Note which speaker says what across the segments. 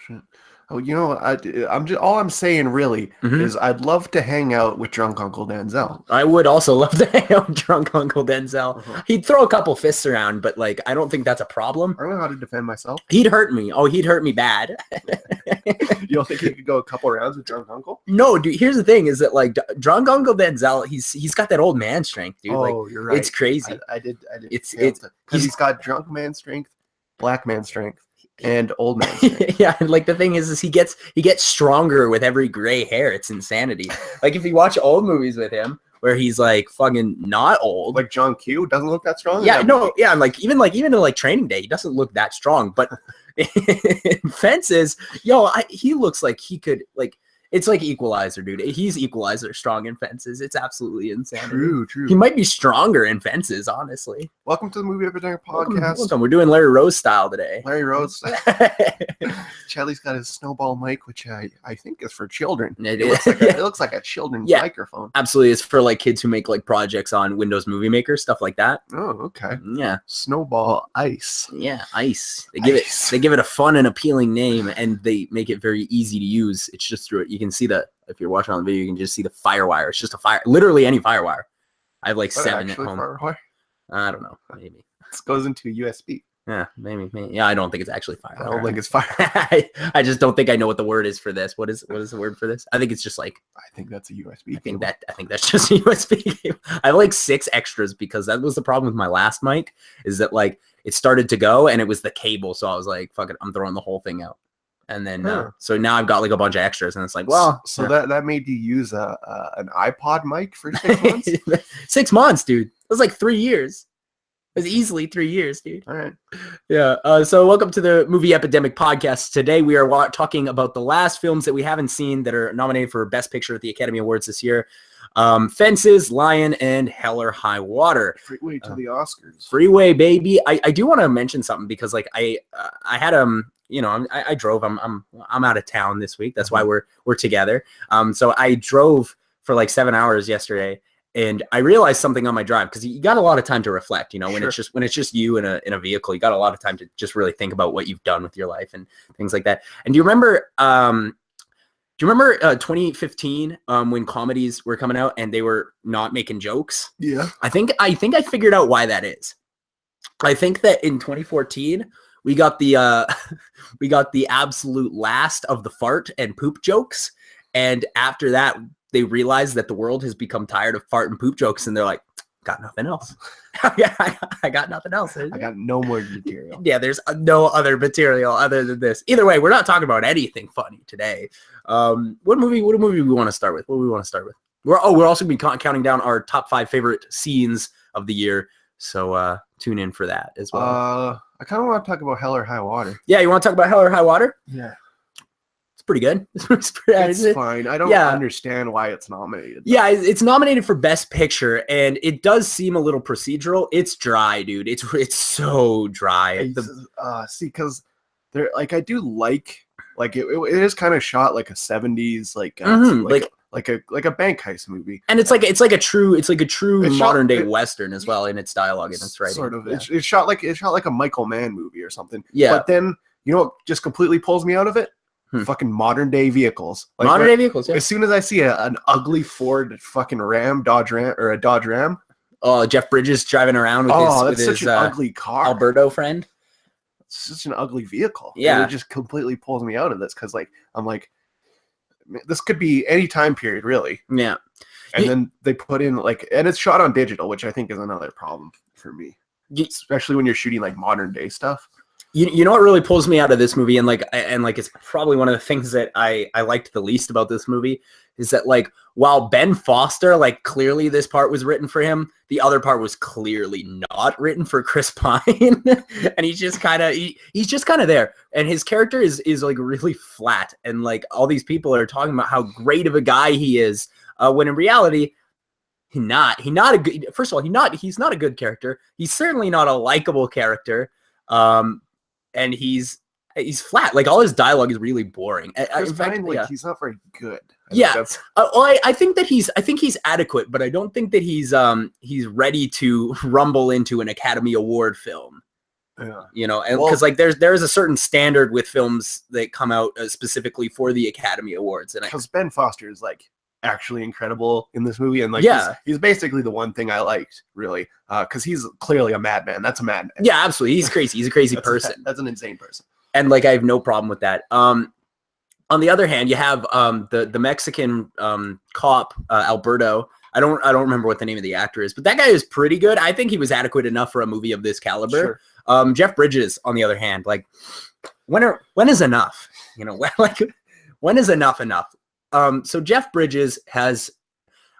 Speaker 1: shit. Oh, I'm just all I'm saying really is I'd love to hang out with drunk Uncle Denzel.
Speaker 2: I would also love to hang out with drunk Uncle Denzel. He'd throw a couple fists around, but like I don't think that's a problem.
Speaker 1: I don't know how to defend myself.
Speaker 2: He'd hurt me. Oh, he'd hurt me bad.
Speaker 1: You don't think he could go a couple rounds with drunk Uncle?
Speaker 2: No, dude. Here's the thing: is that like drunk Uncle Denzel, he's got that old man strength, dude.
Speaker 1: Oh,
Speaker 2: like,
Speaker 1: you're right.
Speaker 2: It's crazy.
Speaker 1: I did.
Speaker 2: It's
Speaker 1: because he's got drunk man strength, black man strength, and old man strength.
Speaker 2: Yeah, and like the thing is he gets stronger with every gray hair. It's insanity. Like if you watch old movies with him where he's like fucking not old,
Speaker 1: like John Q doesn't look that strong.
Speaker 2: Yeah, no, yeah, and even in like Training Day, he doesn't look that strong. But in Fences, he looks like he could like. It's like Equalizer, dude. He's Equalizer strong in Fences. It's absolutely insane.
Speaker 1: True.
Speaker 2: He might be stronger in Fences, honestly.
Speaker 1: Welcome to the Movie Epidemic podcast.
Speaker 2: Welcome. We're doing Larry Rose style today.
Speaker 1: Larry Rose. Charlie's got his snowball mic, which I think is for children. It looks like a children's microphone.
Speaker 2: Absolutely. It's for like kids who make like projects on Windows Movie Maker, stuff like that.
Speaker 1: Oh, okay.
Speaker 2: Yeah.
Speaker 1: Snowball Ice.
Speaker 2: Yeah, Ice. They give it a fun and appealing name, and they make it very easy to use. It's just through it. You can see that if you're watching on the video, you can just see the firewire. It's just literally any firewire. I have like 7 at home. Firewire? I don't know. Maybe
Speaker 1: this goes into a USB.
Speaker 2: Yeah, maybe. Yeah, I don't think it's actually firewire.
Speaker 1: I don't think it's fire.
Speaker 2: I just don't think I know what the word is for this. What is the word for this? I think it's just like.
Speaker 1: I think that's a USB.
Speaker 2: I think that's just a USB cable. I have like 6 extras because that was the problem with my last mic. Is that like it started to go and it was the cable, so I was like, fuck it, I'm throwing the whole thing out. And then, so now I've got like a bunch of extras, and it's like, well,
Speaker 1: so that made you use an iPod mic for 6 months.
Speaker 2: 6 months, dude. It was like 3 years. It was easily 3 years, dude.
Speaker 1: All right.
Speaker 2: Yeah. So welcome to the Movie Epidemic podcast. Today we are talking about the last films that we haven't seen that are nominated for Best Picture at the Academy Awards this year. Fences, Lion, and Hell or High Water.
Speaker 1: Freeway to the Oscars.
Speaker 2: Freeway, baby. I do want to mention something because like I had I drove. I'm out of town this week. That's why we're together. So I drove for like 7 hours yesterday, and I realized something on my drive because you got a lot of time to reflect. When it's just you in a vehicle, you got a lot of time to just really think about what you've done with your life and things like that. And do you remember 2015 when comedies were coming out and they were not making jokes?
Speaker 1: Yeah.
Speaker 2: I think I figured out why that is. I think that in 2014 we got the absolute last of the fart and poop jokes, and after that they realized that the world has become tired of fart and poop jokes, and they're like, got nothing else. I got nothing else.
Speaker 1: I got no more material.
Speaker 2: Yeah, there's no other material other than this. Either way, we're not talking about anything funny today. What movie we want to start with? What do we want to start with? We're also going to be counting down our top 5 favorite scenes of the year. So tune in for that as well.
Speaker 1: I kind of want to talk about Hell or High Water.
Speaker 2: Yeah, you want to talk about Hell or High Water?
Speaker 1: Yeah.
Speaker 2: It's pretty good.
Speaker 1: It's fine. I don't understand why it's nominated.
Speaker 2: Yeah, it's nominated for Best Picture, and it does seem a little procedural. It's dry, dude. It's so dry.
Speaker 1: See, because there, like, I do like it is kind of shot like a 70s, like a bank heist movie,
Speaker 2: and it's like a true modern day Western as well in its dialogue and its writing.
Speaker 1: Sort of. Yeah. It's shot like a Michael Mann movie or something.
Speaker 2: Yeah.
Speaker 1: But then what just completely pulls me out of it? Fucking modern day vehicles. Like
Speaker 2: modern day vehicles. Yeah.
Speaker 1: As soon as I see an ugly Ford fucking Dodge Ram.
Speaker 2: Oh, Jeff Bridges driving around with his
Speaker 1: an ugly car.
Speaker 2: Alberto friend.
Speaker 1: It's such an ugly vehicle.
Speaker 2: Yeah.
Speaker 1: And it just completely pulls me out of this because I'm like, this could be any time period, really.
Speaker 2: Yeah.
Speaker 1: And then they put in and it's shot on digital, which I think is another problem for me, especially when you're shooting like modern day stuff.
Speaker 2: You know what really pulls me out of this movie, and it's probably one of the things that I liked the least about this movie, is that like while Ben Foster, like clearly this part was written for him, the other part was clearly not written for Chris Pine, and he's just kind of there, and his character is like really flat, and like all these people are talking about how great of a guy he is, when in reality he's not a good. First of all, he's not a good character. He's certainly not a likable character. And he's flat. Like all his dialogue is really boring.
Speaker 1: He's not very good.
Speaker 2: I think he's adequate, but I don't think that he's ready to rumble into an Academy Award film. You know, and because like there's a certain standard with films that come out specifically for the Academy Awards, and
Speaker 1: because Ben Foster is like actually incredible in this movie, and like he's basically the one thing I liked really, because he's clearly a madman. That's a madman.
Speaker 2: Yeah, absolutely. He's crazy. He's a crazy person.
Speaker 1: That's an insane person.
Speaker 2: And like I have no problem with that. On the other hand, you have the Mexican cop Alberto. I don't remember what the name of the actor is, but that guy is pretty good. I think he was adequate enough for a movie of this caliber. Sure. Jeff Bridges, on the other hand, like when is enough? You know, when is enough? So Jeff Bridges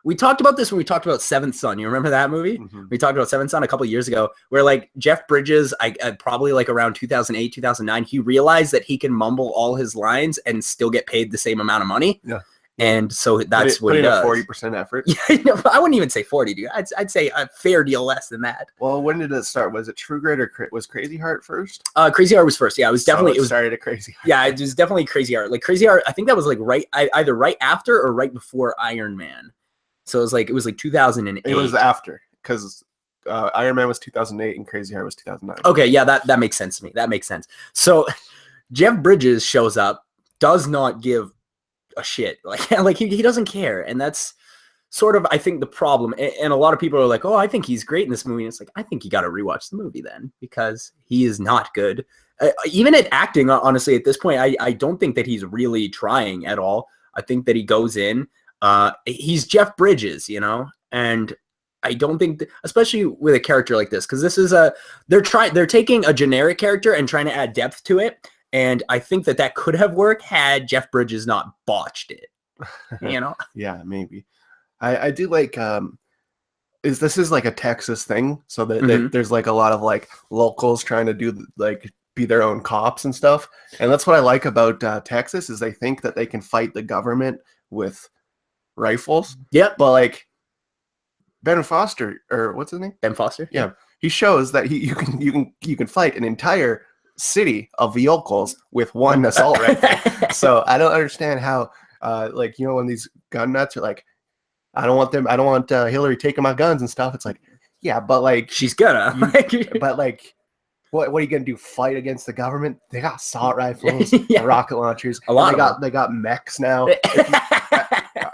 Speaker 2: we talked about this when we talked about Seventh Son. You remember that movie? Mm-hmm. We talked about Seventh Son a couple of years ago, where like Jeff Bridges, I probably like around 2008, 2009, he realized that he can mumble all his lines and still get paid the same amount of money. Yeah. And so that's what he does.
Speaker 1: 40% effort.
Speaker 2: Yeah, no, I wouldn't even say 40, dude. I'd say a fair deal less than that.
Speaker 1: Well, when did it start? Was it True Grit or was Crazy Heart first?
Speaker 2: Crazy Heart was first. Yeah, it was definitely.
Speaker 1: It started at Crazy Heart.
Speaker 2: Yeah, it was definitely Crazy Heart. Like Crazy Heart, I think that was like either right after or right before Iron Man. So it was like 2008.
Speaker 1: It was after, because Iron Man was 2008 and Crazy Heart was 2009.
Speaker 2: Okay, yeah, that makes sense to me. That makes sense. So Jeff Bridges shows up, does not give a shit, like he doesn't care, and that's sort of, I think, the problem. And a lot of people are like, oh, I think he's great in this movie, and it's like, I think you got to rewatch the movie then, because he is not good. Even at acting, honestly, at this point, I don't think that he's really trying at all. I think that he goes in, he's Jeff Bridges, you know, and I don't think, especially with a character like this, because this is they're taking a generic character and trying to add depth to it. And I think that could have worked had Jeff Bridges not botched it, you know?
Speaker 1: Yeah, maybe. I do like, this is like a Texas thing. So that there's like a lot of like locals trying to do like be their own cops and stuff. And that's what I like about Texas is they think that they can fight the government with rifles.
Speaker 2: Yep.
Speaker 1: But like Ben Foster, or what's his name?
Speaker 2: Ben Foster.
Speaker 1: Yeah. He shows that you can fight an entire city of vehicles with one assault rifle. So I don't understand how like, you know, when these gun nuts are like, I don't want Hillary taking my guns and stuff. It's like, yeah, but like
Speaker 2: she's gonna
Speaker 1: but like what are you gonna do? Fight against the government? They got assault rifles, rocket launchers.
Speaker 2: A lot.
Speaker 1: They got mechs now.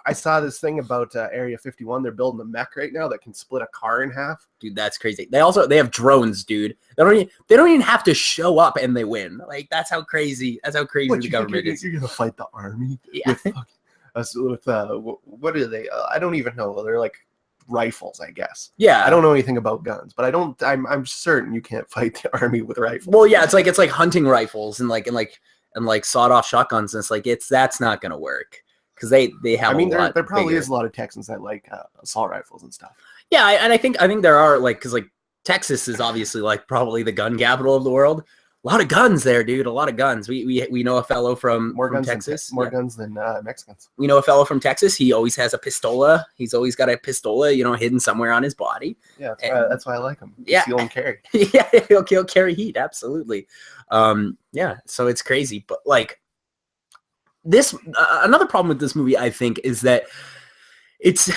Speaker 1: I saw this thing about Area 51. They're building a mech right now that can split a car in half.
Speaker 2: Dude, that's crazy. They have drones, dude. They don't even have to show up and they win. Like that's how crazy the government is.
Speaker 1: You're gonna fight the army? Yeah. With what are they? I don't even know. They're like rifles, I guess.
Speaker 2: Yeah.
Speaker 1: I don't know anything about guns, but I'm certain you can't fight the army with rifles.
Speaker 2: Well, yeah, it's like hunting rifles and sawed off shotguns, and it's like that's not gonna work. Because they have.
Speaker 1: I mean, there probably is a lot of Texans that like assault rifles and stuff.
Speaker 2: Yeah, and I think there are, like, because like Texas is obviously like probably the gun capital of the world. A lot of guns there, dude. A lot of guns. We know a fellow from Texas.
Speaker 1: More guns than Mexicans.
Speaker 2: We know a fellow from Texas. He always has a pistola. He's always got a pistola, you know, hidden somewhere on his body.
Speaker 1: Yeah, that's why I like him.
Speaker 2: Yeah,
Speaker 1: he'll carry.
Speaker 2: Yeah, he'll carry heat. Absolutely. Yeah. So it's crazy, but like. This another problem with this movie, I think, is that it's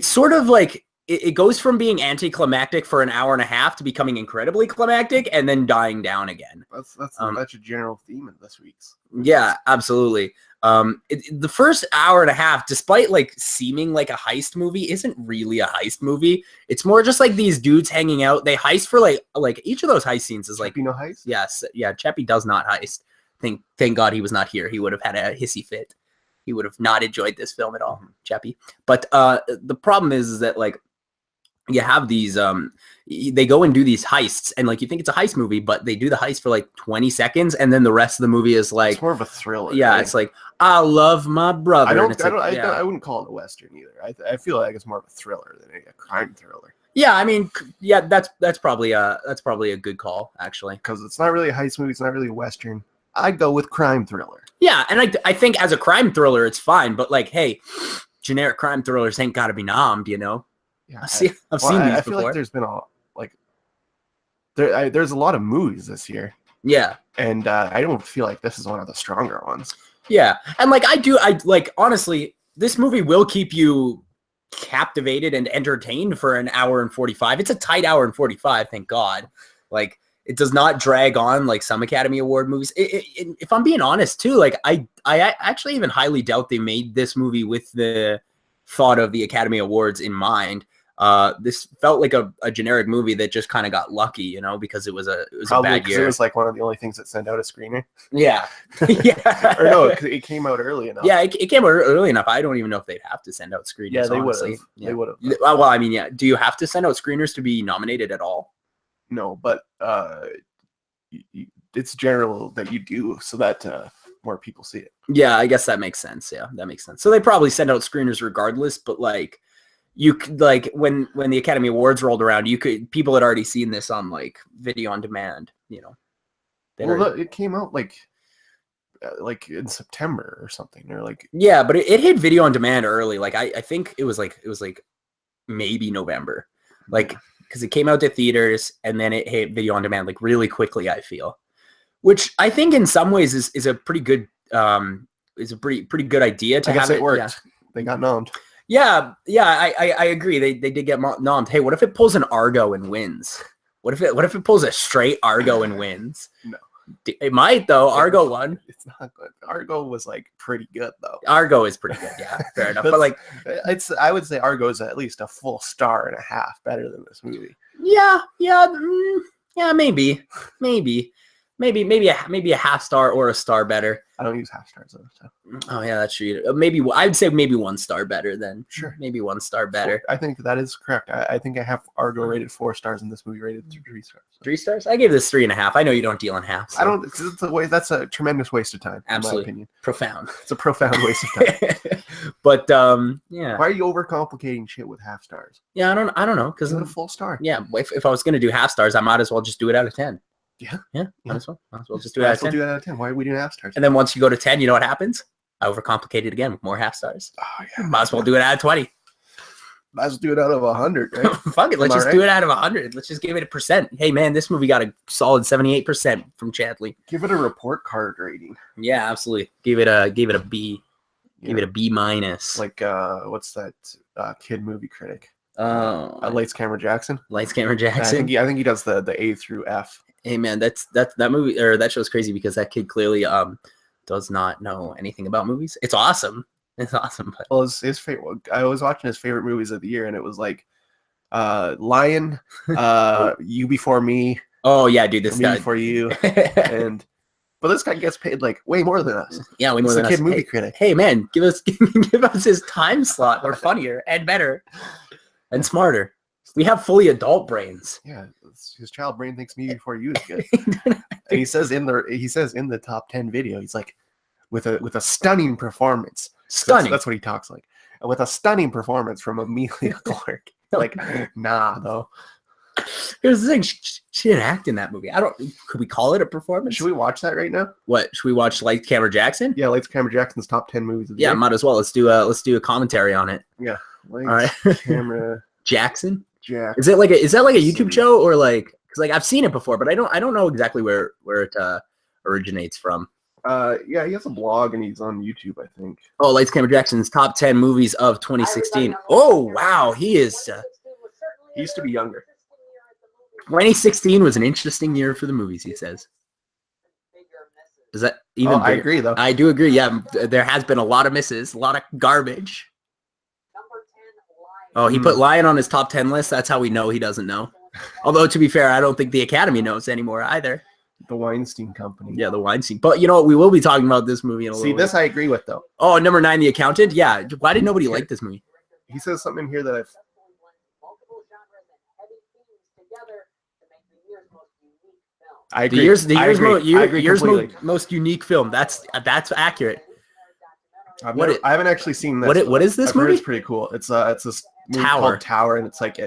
Speaker 2: sort of like it goes from being anticlimactic for an hour and a half to becoming incredibly climactic and then dying down again.
Speaker 1: That's a general theme in this week's.
Speaker 2: Yeah, absolutely. The first hour and a half, despite like seeming like a heist movie, isn't really a heist movie. It's more just like these dudes hanging out. They heist for like each of those heist scenes is like
Speaker 1: Chappie no heist.
Speaker 2: Yes, yeah. Chappie does not heist. Thank God he was not here. He would have had a hissy fit. He would have not enjoyed this film at all, Chappie. But the problem is that like you have these they go and do these heists, and like you think it's a heist movie, but they do the heist for like 20 seconds, and then the rest of the movie is like
Speaker 1: it's more of a thriller.
Speaker 2: Yeah, right? It's like I love my brother.
Speaker 1: I wouldn't call it a Western either. I feel like it's more of a thriller than a crime thriller.
Speaker 2: Yeah, I mean, yeah, that's probably a good call actually,
Speaker 1: because it's not really a heist movie. It's not really a Western. I'd go with crime thriller.
Speaker 2: Yeah, and I think as a crime thriller, it's fine. But like, hey, generic crime thrillers ain't got to be nommed, you know?
Speaker 1: Yeah,
Speaker 2: I've seen these before.
Speaker 1: I feel like there's been there's a lot of movies this year.
Speaker 2: Yeah,
Speaker 1: and I don't feel like this is one of the stronger ones.
Speaker 2: Yeah, and like honestly, this movie will keep you captivated and entertained for an hour and 45. It's a tight hour and 45, thank God. Like. It does not drag on like some Academy Award movies. If I'm being honest too, like I actually even highly doubt they made this movie with the thought of the Academy Awards in mind. This felt like a generic movie that just kind of got lucky, you know, because it was a bad year.
Speaker 1: It was like one of the only things that sent out a screener.
Speaker 2: Yeah. Yeah.
Speaker 1: Or no, it came out early enough.
Speaker 2: Yeah, it came out early enough. I don't even know if they'd have to send out screeners.
Speaker 1: Yeah, they would
Speaker 2: honestly.
Speaker 1: have. Yeah. They would have.
Speaker 2: Well, I mean, yeah. Do you have to send out screeners to be nominated at all?
Speaker 1: No, but it's general that you do so that more people see it.
Speaker 2: Yeah, I guess that makes sense. Yeah, that makes sense. So they probably send out screeners regardless, but like you could, like when the Academy Awards rolled around, people had already seen this on like video on demand, you know.
Speaker 1: Well, it came out like in September or something, or like
Speaker 2: yeah, but it hit video on demand early. Like I think it was like maybe November, like because it came out to theaters and then it hit video on demand like really quickly. I feel, which I think in some ways is a pretty good pretty good idea to have.
Speaker 1: It worked.
Speaker 2: Yeah.
Speaker 1: They got nommed.
Speaker 2: Yeah, I agree. They did get nommed. Hey, what if it pulls an Argo and wins? What if it pulls a straight Argo and wins?
Speaker 1: No.
Speaker 2: It might though. Argo won.
Speaker 1: It's not good. Argo was like pretty good though.
Speaker 2: Argo is pretty good. Yeah, fair enough. But like,
Speaker 1: I would say Argo is at least a full star and a half better than this movie.
Speaker 2: Yeah, maybe a half star or a star better.
Speaker 1: I don't use half stars though. So.
Speaker 2: Oh yeah, that's true. Maybe I'd say maybe 1 star better then.
Speaker 1: Sure,
Speaker 2: maybe 1 star better.
Speaker 1: I think that is correct. I think I have Argo rated 4 stars and this movie rated 3 stars. So.
Speaker 2: 3 stars? I gave this 3.5. I know you don't deal in half. So.
Speaker 1: I don't. That's a tremendous waste of time.
Speaker 2: Absolutely,
Speaker 1: in my opinion.
Speaker 2: Profound.
Speaker 1: It's a profound waste of time.
Speaker 2: But yeah.
Speaker 1: Why are you overcomplicating shit with half stars?
Speaker 2: Yeah, I don't know because
Speaker 1: it's a full star.
Speaker 2: Yeah, if I was gonna do half stars, I might as well just do it out of 10.
Speaker 1: Yeah.
Speaker 2: Might as well just do it out of 10.
Speaker 1: Do it out of 10. Why are we doing half stars?
Speaker 2: And then once you go to 10, you know what happens? I overcomplicate it again with more half stars.
Speaker 1: Oh yeah.
Speaker 2: Might as well do it out of 20.
Speaker 1: Might as well do it out of 100, right?
Speaker 2: Fuck it, let's just do it out of 100. Let's just give it a percent. Hey man, this movie got a solid 78% from Chadley.
Speaker 1: Give it a report card rating.
Speaker 2: Yeah, absolutely. Give it a B. Yeah. Give it a B-.
Speaker 1: Like what's that kid movie critic? Lights Camera Jackson.
Speaker 2: Lights Camera Jackson.
Speaker 1: I think he does the A through F.
Speaker 2: Hey man, that movie or that show's crazy because that kid clearly does not know anything about movies. It's awesome. It's awesome. But...
Speaker 1: Well, his favorite. I was watching his favorite movies of the year, and it was like Lion, You Before Me.
Speaker 2: Oh yeah, dude, this
Speaker 1: Me
Speaker 2: guy
Speaker 1: Before You, but this guy gets paid like way more than us.
Speaker 2: Yeah, way more than us.
Speaker 1: Kid movie critic.
Speaker 2: Hey man, give us his time slot. We're funnier and better and smarter. We have fully adult brains.
Speaker 1: Yeah, his child brain thinks Me Before You is good. And he says in the top 10 video, he's like, with a stunning performance.
Speaker 2: Stunning.
Speaker 1: That's what he talks like. With a stunning performance from Emilia Clarke. Like, nah, though.
Speaker 2: Here's the thing: she didn't act in that movie. Could we call it a performance?
Speaker 1: Should we watch that right now?
Speaker 2: What should we watch? Lights Camera Jackson?
Speaker 1: Yeah, Lights Camera Jackson's top 10 movies of the year.
Speaker 2: Might as well. Let's do a commentary on it.
Speaker 1: Yeah. Lights,
Speaker 2: all right.
Speaker 1: Camera
Speaker 2: Jackson.
Speaker 1: Jack.
Speaker 2: Is that like a YouTube show or like? Because like I've seen it before, but I don't know exactly where it originates from.
Speaker 1: Yeah, he has a blog and he's on YouTube, I think.
Speaker 2: Oh, Lights Camera Jackson's top 10 movies of 2016. Oh wow, he is.
Speaker 1: He used to be younger.
Speaker 2: 2016 was an interesting year for the movies, he says. Is that even?
Speaker 1: I agree, though.
Speaker 2: I do agree. Yeah, there has been a lot of misses, a lot of garbage. Oh, he put Lion on his top 10 list. That's how we know he doesn't know. Although, to be fair, I don't think the Academy knows anymore either.
Speaker 1: The Weinstein Company.
Speaker 2: Yeah, the Weinstein. But you know what? We will be talking about this movie in a little bit.
Speaker 1: See, this I agree with, though.
Speaker 2: Oh, number 9, The Accountant. Yeah. Why did nobody like this movie?
Speaker 1: He says something in here that I've... I agree.
Speaker 2: The year's most unique film. That's accurate.
Speaker 1: I haven't actually seen this.
Speaker 2: What is this movie?
Speaker 1: It's pretty cool. It's this movie called Tower, and it's like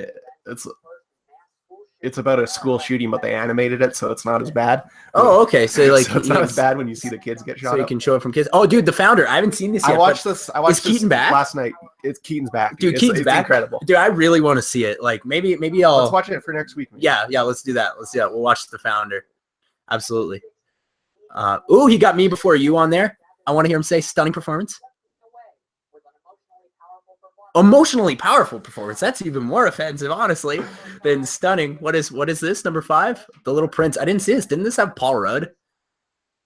Speaker 1: it's about a school shooting, but they animated it, so it's not as bad.
Speaker 2: Oh, okay. So like,
Speaker 1: so it's not as bad when you see the kids get shot.
Speaker 2: So you can show it from kids. Oh, dude, The Founder. I haven't seen this yet.
Speaker 1: I watched this
Speaker 2: Keaton back
Speaker 1: last night. It's Keaton's back,
Speaker 2: dude. Keaton's back.
Speaker 1: Incredible,
Speaker 2: dude. I really want to see it. Like maybe I'll.
Speaker 1: Let's watch it for next week. Maybe.
Speaker 2: Yeah. Let's do that. We'll watch The Founder. Absolutely. Ooh, he got Me Before You on there. I want to hear him say stunning performance. Emotionally powerful performance. That's even more offensive, honestly, than stunning. What is this, number 5? The Little Prince. I didn't see this. Didn't this have Paul Rudd?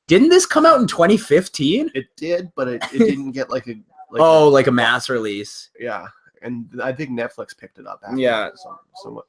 Speaker 2: Didn't this come out in 2015?
Speaker 1: It did, but it didn't get like a
Speaker 2: like a mass release.
Speaker 1: Yeah, and I think Netflix picked it up after.
Speaker 2: Yeah.
Speaker 1: Somewhat.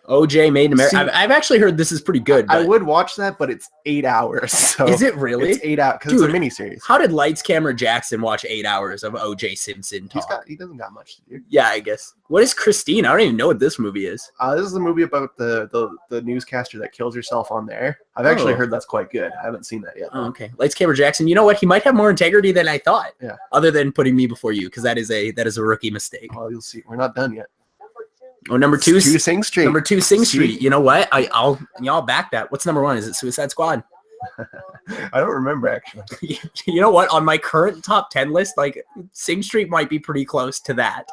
Speaker 2: OJ Made in America. I've actually heard this is pretty good.
Speaker 1: I would watch that, but it's 8 hours. So
Speaker 2: is it really?
Speaker 1: It's 8 hours because it's a miniseries.
Speaker 2: How did Lights Camera Jackson watch 8 hours of OJ Simpson talk?
Speaker 1: He doesn't got much to do.
Speaker 2: Yeah, I guess. What is Christine? I don't even know what this movie is.
Speaker 1: This is a movie about the newscaster that kills herself on there. I've actually heard that's quite good. I haven't seen that yet.
Speaker 2: Oh, okay. Lights Camera Jackson. You know what? He might have more integrity than I thought.
Speaker 1: Yeah.
Speaker 2: Other than putting me before you, because that is a rookie mistake.
Speaker 1: Well, you'll see. We're not done yet.
Speaker 2: Oh, number 2,
Speaker 1: Sing Street.
Speaker 2: Number 2, Sing Street. You know what? Y'all back that. What's number 1? Is it Suicide Squad?
Speaker 1: I don't remember actually.
Speaker 2: You know what? On my current top 10 list, like Sing Street might be pretty close to that.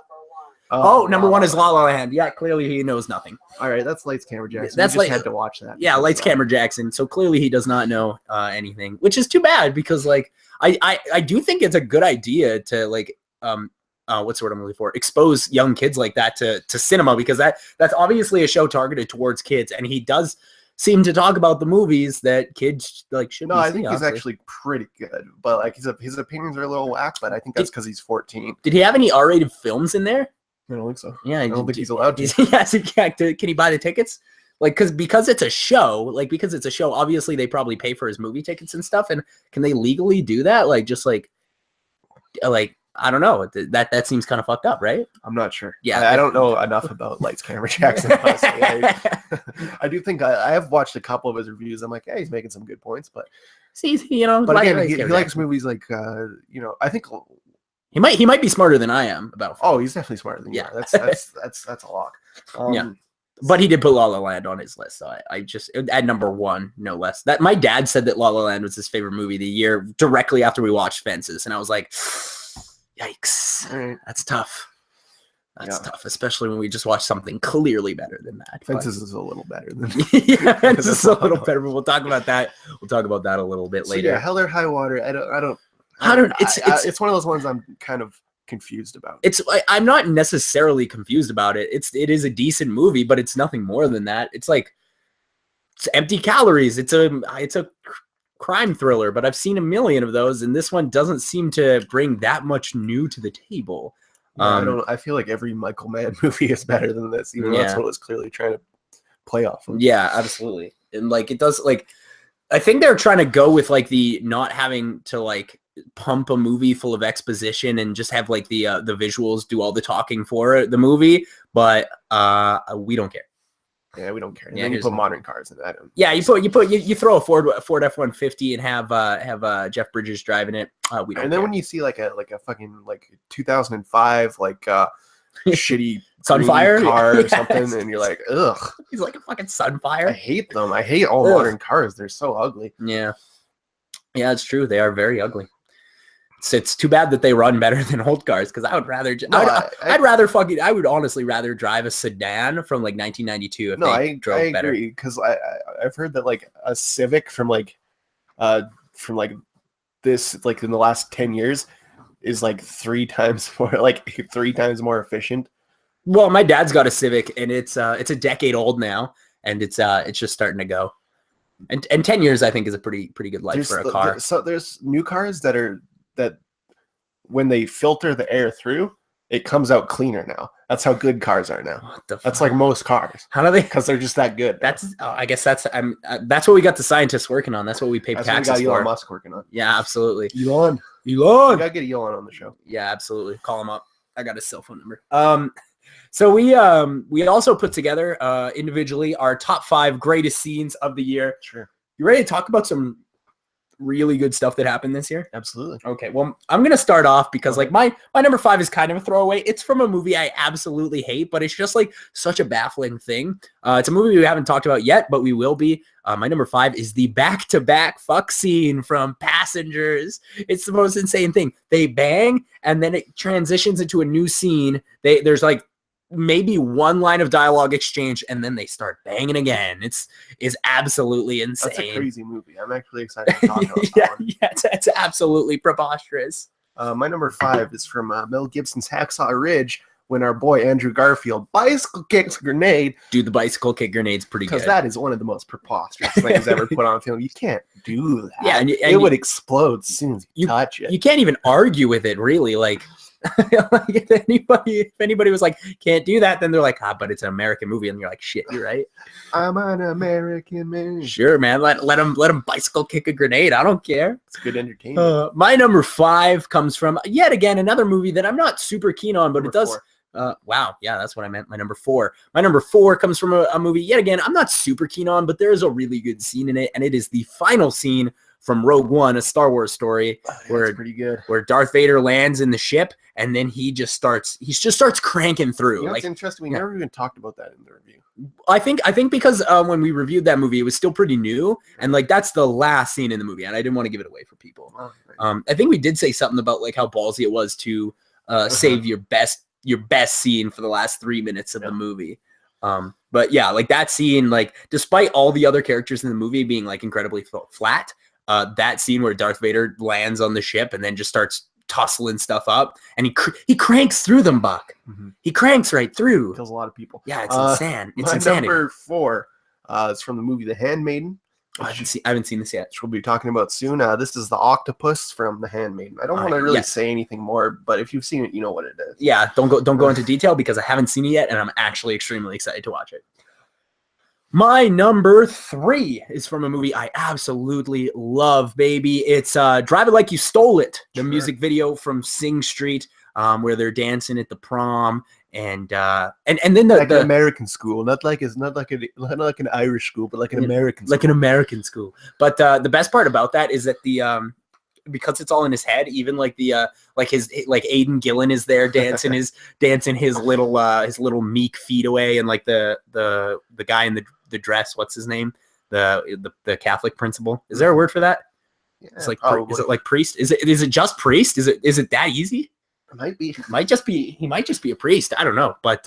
Speaker 2: Number 1 is La La Land. Yeah, clearly he knows nothing.
Speaker 1: All right, that's Lights Camera Jackson.
Speaker 2: That's
Speaker 1: we just had to watch that.
Speaker 2: Yeah, Lights Camera Jackson. So clearly he does not know anything, which is too bad because like I do think it's a good idea to like what's the word I'm looking for? Expose young kids like that to cinema, because that's obviously a show targeted towards kids, and he does seem to talk about the movies that kids like should.
Speaker 1: I think he's actually pretty good, but like his opinions are a little whack. But I think that's because he's 14.
Speaker 2: Did he have any R-rated films in there?
Speaker 1: I don't think so.
Speaker 2: Yeah,
Speaker 1: I don't think he's allowed to.
Speaker 2: Yes, can he buy the tickets? Like, because it's a show, obviously they probably pay for his movie tickets and stuff. And can they legally do that? Like, just like I don't know. That seems kind of fucked up, right?
Speaker 1: I'm not sure.
Speaker 2: Yeah,
Speaker 1: I don't know enough about Lights Camera Jackson. I do think I have watched a couple of his reviews. I'm like, yeah, he's making some good points, but
Speaker 2: see,
Speaker 1: but again, he likes movies like I think
Speaker 2: he might be smarter than I am about.
Speaker 1: He's definitely smarter than you. Yeah, that's a lock.
Speaker 2: Yeah. But he did put La La Land on his list, so I just at number 1, no less. That my dad said that La La Land was his favorite movie of the year directly after we watched Fences, and I was like, yikes,
Speaker 1: right.
Speaker 2: That's tough. That's tough, especially when we just watched something clearly better than that.
Speaker 1: Fences is a little better than
Speaker 2: yeah, Fences is a little better, but we'll talk about that. We'll talk about that a little bit later.
Speaker 1: Yeah, Hell or High Water. I don't. It's one of those ones I'm kind of confused about.
Speaker 2: I'm not necessarily confused about it. It is a decent movie, but it's nothing more than that. It's empty calories. It's a crime thriller, but I've seen a million of those, and this one doesn't seem to bring that much new to the table.
Speaker 1: I feel like every Michael Mann movie is better than this, even though that's what it was clearly trying to play off of.
Speaker 2: Yeah, absolutely. And like it does, like I think they're trying to go with like the not having to like pump a movie full of exposition and just have like the visuals do all the talking for the movie, but we don't care.
Speaker 1: Yeah, we don't care. And then you put modern cars in that.
Speaker 2: Yeah, you throw a Ford F-150 and have Jeff Bridges driving it. We don't.
Speaker 1: And then
Speaker 2: care.
Speaker 1: When you see like a fucking like 2005 like shitty
Speaker 2: Sunfire
Speaker 1: car or something, and you're like, ugh.
Speaker 2: He's like a fucking Sunfire.
Speaker 1: I hate them. I hate all modern cars. They're so ugly.
Speaker 2: Yeah, it's true. They are very ugly. It's too bad that they run better than old cars, because I would rather. I would honestly rather drive a sedan from like 1992 if they drove better. I agree,
Speaker 1: because I've heard that like a Civic from this like in the last 10 years is like 3 times more efficient.
Speaker 2: Well, my dad's got a Civic, and it's a decade old now, and it's just starting to go. And 10 years I think is a pretty good life for a car.
Speaker 1: So there's new cars that when they filter the air through, it comes out cleaner now. That's how good cars are now. That's like most cars.
Speaker 2: How do they?
Speaker 1: Because they're just that good.
Speaker 2: I guess that's what we got the scientists working on. That's what we pay taxes for.
Speaker 1: We got Elon Musk working on.
Speaker 2: Yeah, absolutely.
Speaker 1: Elon. We gotta get Elon on the show.
Speaker 2: Yeah, absolutely. Call him up. I got his cell phone number. So we also put together individually our top 5 greatest scenes of the year.
Speaker 1: Sure.
Speaker 2: You ready to talk about some really good stuff that happened this year?
Speaker 1: Absolutely.
Speaker 2: Okay, well, I'm gonna start off because like my number 5 is kind of a throwaway. It's from a movie I absolutely hate, but it's just like such a baffling thing. It's a movie we haven't talked about yet, but we will be. My number 5 is the back-to-back fuck scene from Passengers. It's the most insane thing. They bang, and then it transitions into a new scene. There's like maybe one line of dialogue exchange, and then they start banging again. It's absolutely insane.
Speaker 1: That's a crazy movie. I'm actually excited to talk about that one.
Speaker 2: Yeah, it's absolutely preposterous.
Speaker 1: My number 5 is from Mel Gibson's Hacksaw Ridge, when our boy Andrew Garfield bicycle kicks a grenade.
Speaker 2: Dude, the bicycle kick grenade's pretty good.
Speaker 1: Because that is one of the most preposterous things ever put on film. You can't do that.
Speaker 2: Yeah, and
Speaker 1: it would explode as soon as you touch it.
Speaker 2: You can't even argue with it, really. Like, if anybody was like, can't do that, then they're like, but it's an American movie, and you're like, shit, you're right.
Speaker 1: I'm an American man.
Speaker 2: Sure, man. Let him bicycle kick a grenade. I don't care.
Speaker 1: It's good entertainment.
Speaker 2: My number 5 comes from yet again another movie that I'm not super keen on, but it does. Wow, yeah, that's what I meant. My number 4. My number 4 comes from a movie yet again I'm not super keen on, but there is a really good scene in it, and it is the final scene from Rogue One, a Star Wars story, where
Speaker 1: pretty good.
Speaker 2: Where Darth Vader lands in the ship, and then he just starts cranking through.
Speaker 1: You know, it's interesting. We never even talked about that in the review.
Speaker 2: I think because when we reviewed that movie, it was still pretty new, and like that's the last scene in the movie, and I didn't want to give it away for people.
Speaker 1: Oh, right.
Speaker 2: I think we did say something about like how ballsy it was to save your best scene for the last 3 minutes of the movie. But yeah, like that scene, like despite all the other characters in the movie being like incredibly flat, that scene where Darth Vader lands on the ship and then just starts tussling stuff up, and he cranks through them, Buck.
Speaker 1: Mm-hmm.
Speaker 2: He cranks right through.
Speaker 1: Kills a lot of people.
Speaker 2: Yeah, it's insane. It's
Speaker 1: my
Speaker 2: insanity.
Speaker 1: Number 4 is from the movie The Handmaiden.
Speaker 2: I haven't seen this yet.
Speaker 1: Which we'll be talking about soon. This is the octopus from The Handmaiden. I don't want to really say anything more, but if you've seen it, you know what it is.
Speaker 2: Yeah, don't go into detail because I haven't seen it yet, and I'm actually extremely excited to watch it. My number 3 is from a movie I absolutely love, baby. It's Drive It Like You Stole It, the music video from Sing Street, where they're dancing at the prom, and then the
Speaker 1: an American school, not like an Irish school, but like an American school.
Speaker 2: Like an American school. But the best part about that is that the because it's all in his head, even like the like Aidan Gillen is there dancing his little meek feet away, and like the guy in the dress, what's his name, the Catholic principal, is there a word for that?
Speaker 1: Yeah,
Speaker 2: it's like is it like priest, is it just priest, is it that easy?
Speaker 1: It might be.
Speaker 2: He might just be a priest, I don't know. But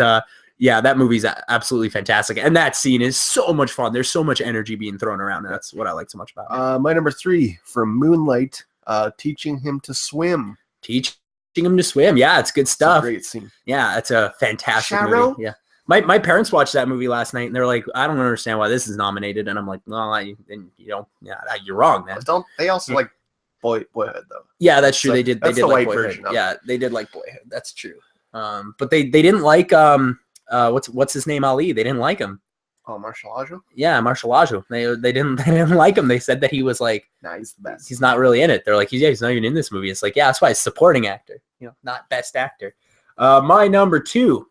Speaker 2: yeah, that movie's absolutely fantastic, and that scene is so much fun. There's so much energy being thrown around, and that's what I like so much about it.
Speaker 1: My number 3 from Moonlight, teaching him to swim.
Speaker 2: Yeah, it's good stuff.
Speaker 1: It's a great scene.
Speaker 2: Yeah, it's a fantastic movie. Yeah. My parents watched that movie last night, and they're like, I don't understand why this is nominated. And I'm like, well, you're wrong, man.
Speaker 1: Don't they also like Boyhood though?
Speaker 2: Yeah, that's true.
Speaker 1: So
Speaker 2: they did
Speaker 1: the
Speaker 2: like
Speaker 1: white
Speaker 2: Boyhood.
Speaker 1: version of
Speaker 2: Yeah, they did like Boyhood. That's true. But they didn't like what's his name, Ali. They didn't like him.
Speaker 1: Oh, Marshall Ajo?
Speaker 2: Yeah, Marshall Ajo. They didn't like him. They said that he was like,
Speaker 1: nah, he's the best.
Speaker 2: He's not really in it. They're like, he's not even in this movie. It's like, yeah, that's why he's supporting actor, not best actor. My number 2.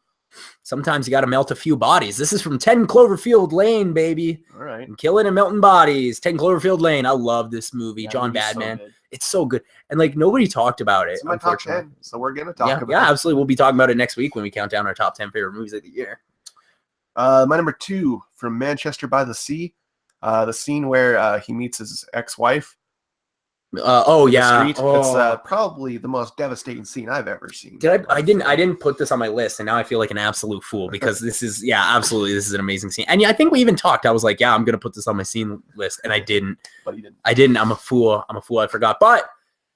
Speaker 2: Sometimes you got to melt a few bodies. This is from 10 Cloverfield Lane, baby.
Speaker 1: All right.
Speaker 2: I'm killing and melting bodies. 10 Cloverfield Lane. I love this movie.
Speaker 1: Yeah,
Speaker 2: John Badman.
Speaker 1: So
Speaker 2: it's so good. And like nobody talked about it.
Speaker 1: It's my top 10, so we're gonna talk about it.
Speaker 2: Yeah, absolutely. We'll be talking about it next week when we count down our top 10 favorite movies of the year.
Speaker 1: My number 2 from Manchester by the Sea, the scene where he meets his ex-wife. It's probably the most devastating scene I've ever seen.
Speaker 2: I didn't put this on my list, and now I feel like an absolute fool because this is absolutely, this is an amazing scene. And yeah, I think we even talked. I was like, yeah, I'm gonna put this on my scene list, and I didn't.
Speaker 1: But you didn't.
Speaker 2: I didn't. I'm a fool. I forgot. But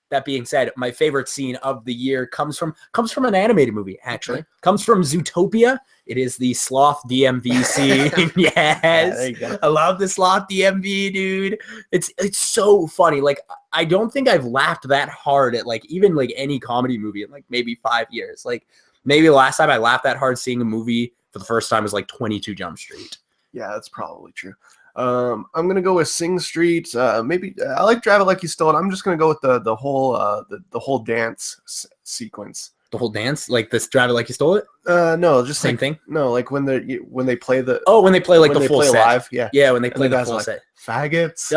Speaker 2: that being said, my favorite scene of the year comes from an animated movie. Actually, comes from Zootopia. It is the sloth DMV scene. Yes, yeah, I love the sloth DMV, dude. It's so funny. Like, I don't think I've laughed that hard at like even like any comedy movie in like maybe 5 years. Like maybe the last time I laughed that hard seeing a movie for the first time was like 22 Jump Street.
Speaker 1: Yeah, that's probably true. I'm gonna go with Sing Street. Maybe I like Drive It Like You Stole It. I'm just gonna go with the whole dance sequence.
Speaker 2: The whole dance, like this Drive It Like You Stole It?
Speaker 1: No, just
Speaker 2: same
Speaker 1: like,
Speaker 2: thing.
Speaker 1: No, like when they play the
Speaker 2: when they play like the full set
Speaker 1: live. Yeah,
Speaker 2: when they play the full set.
Speaker 1: Faggots.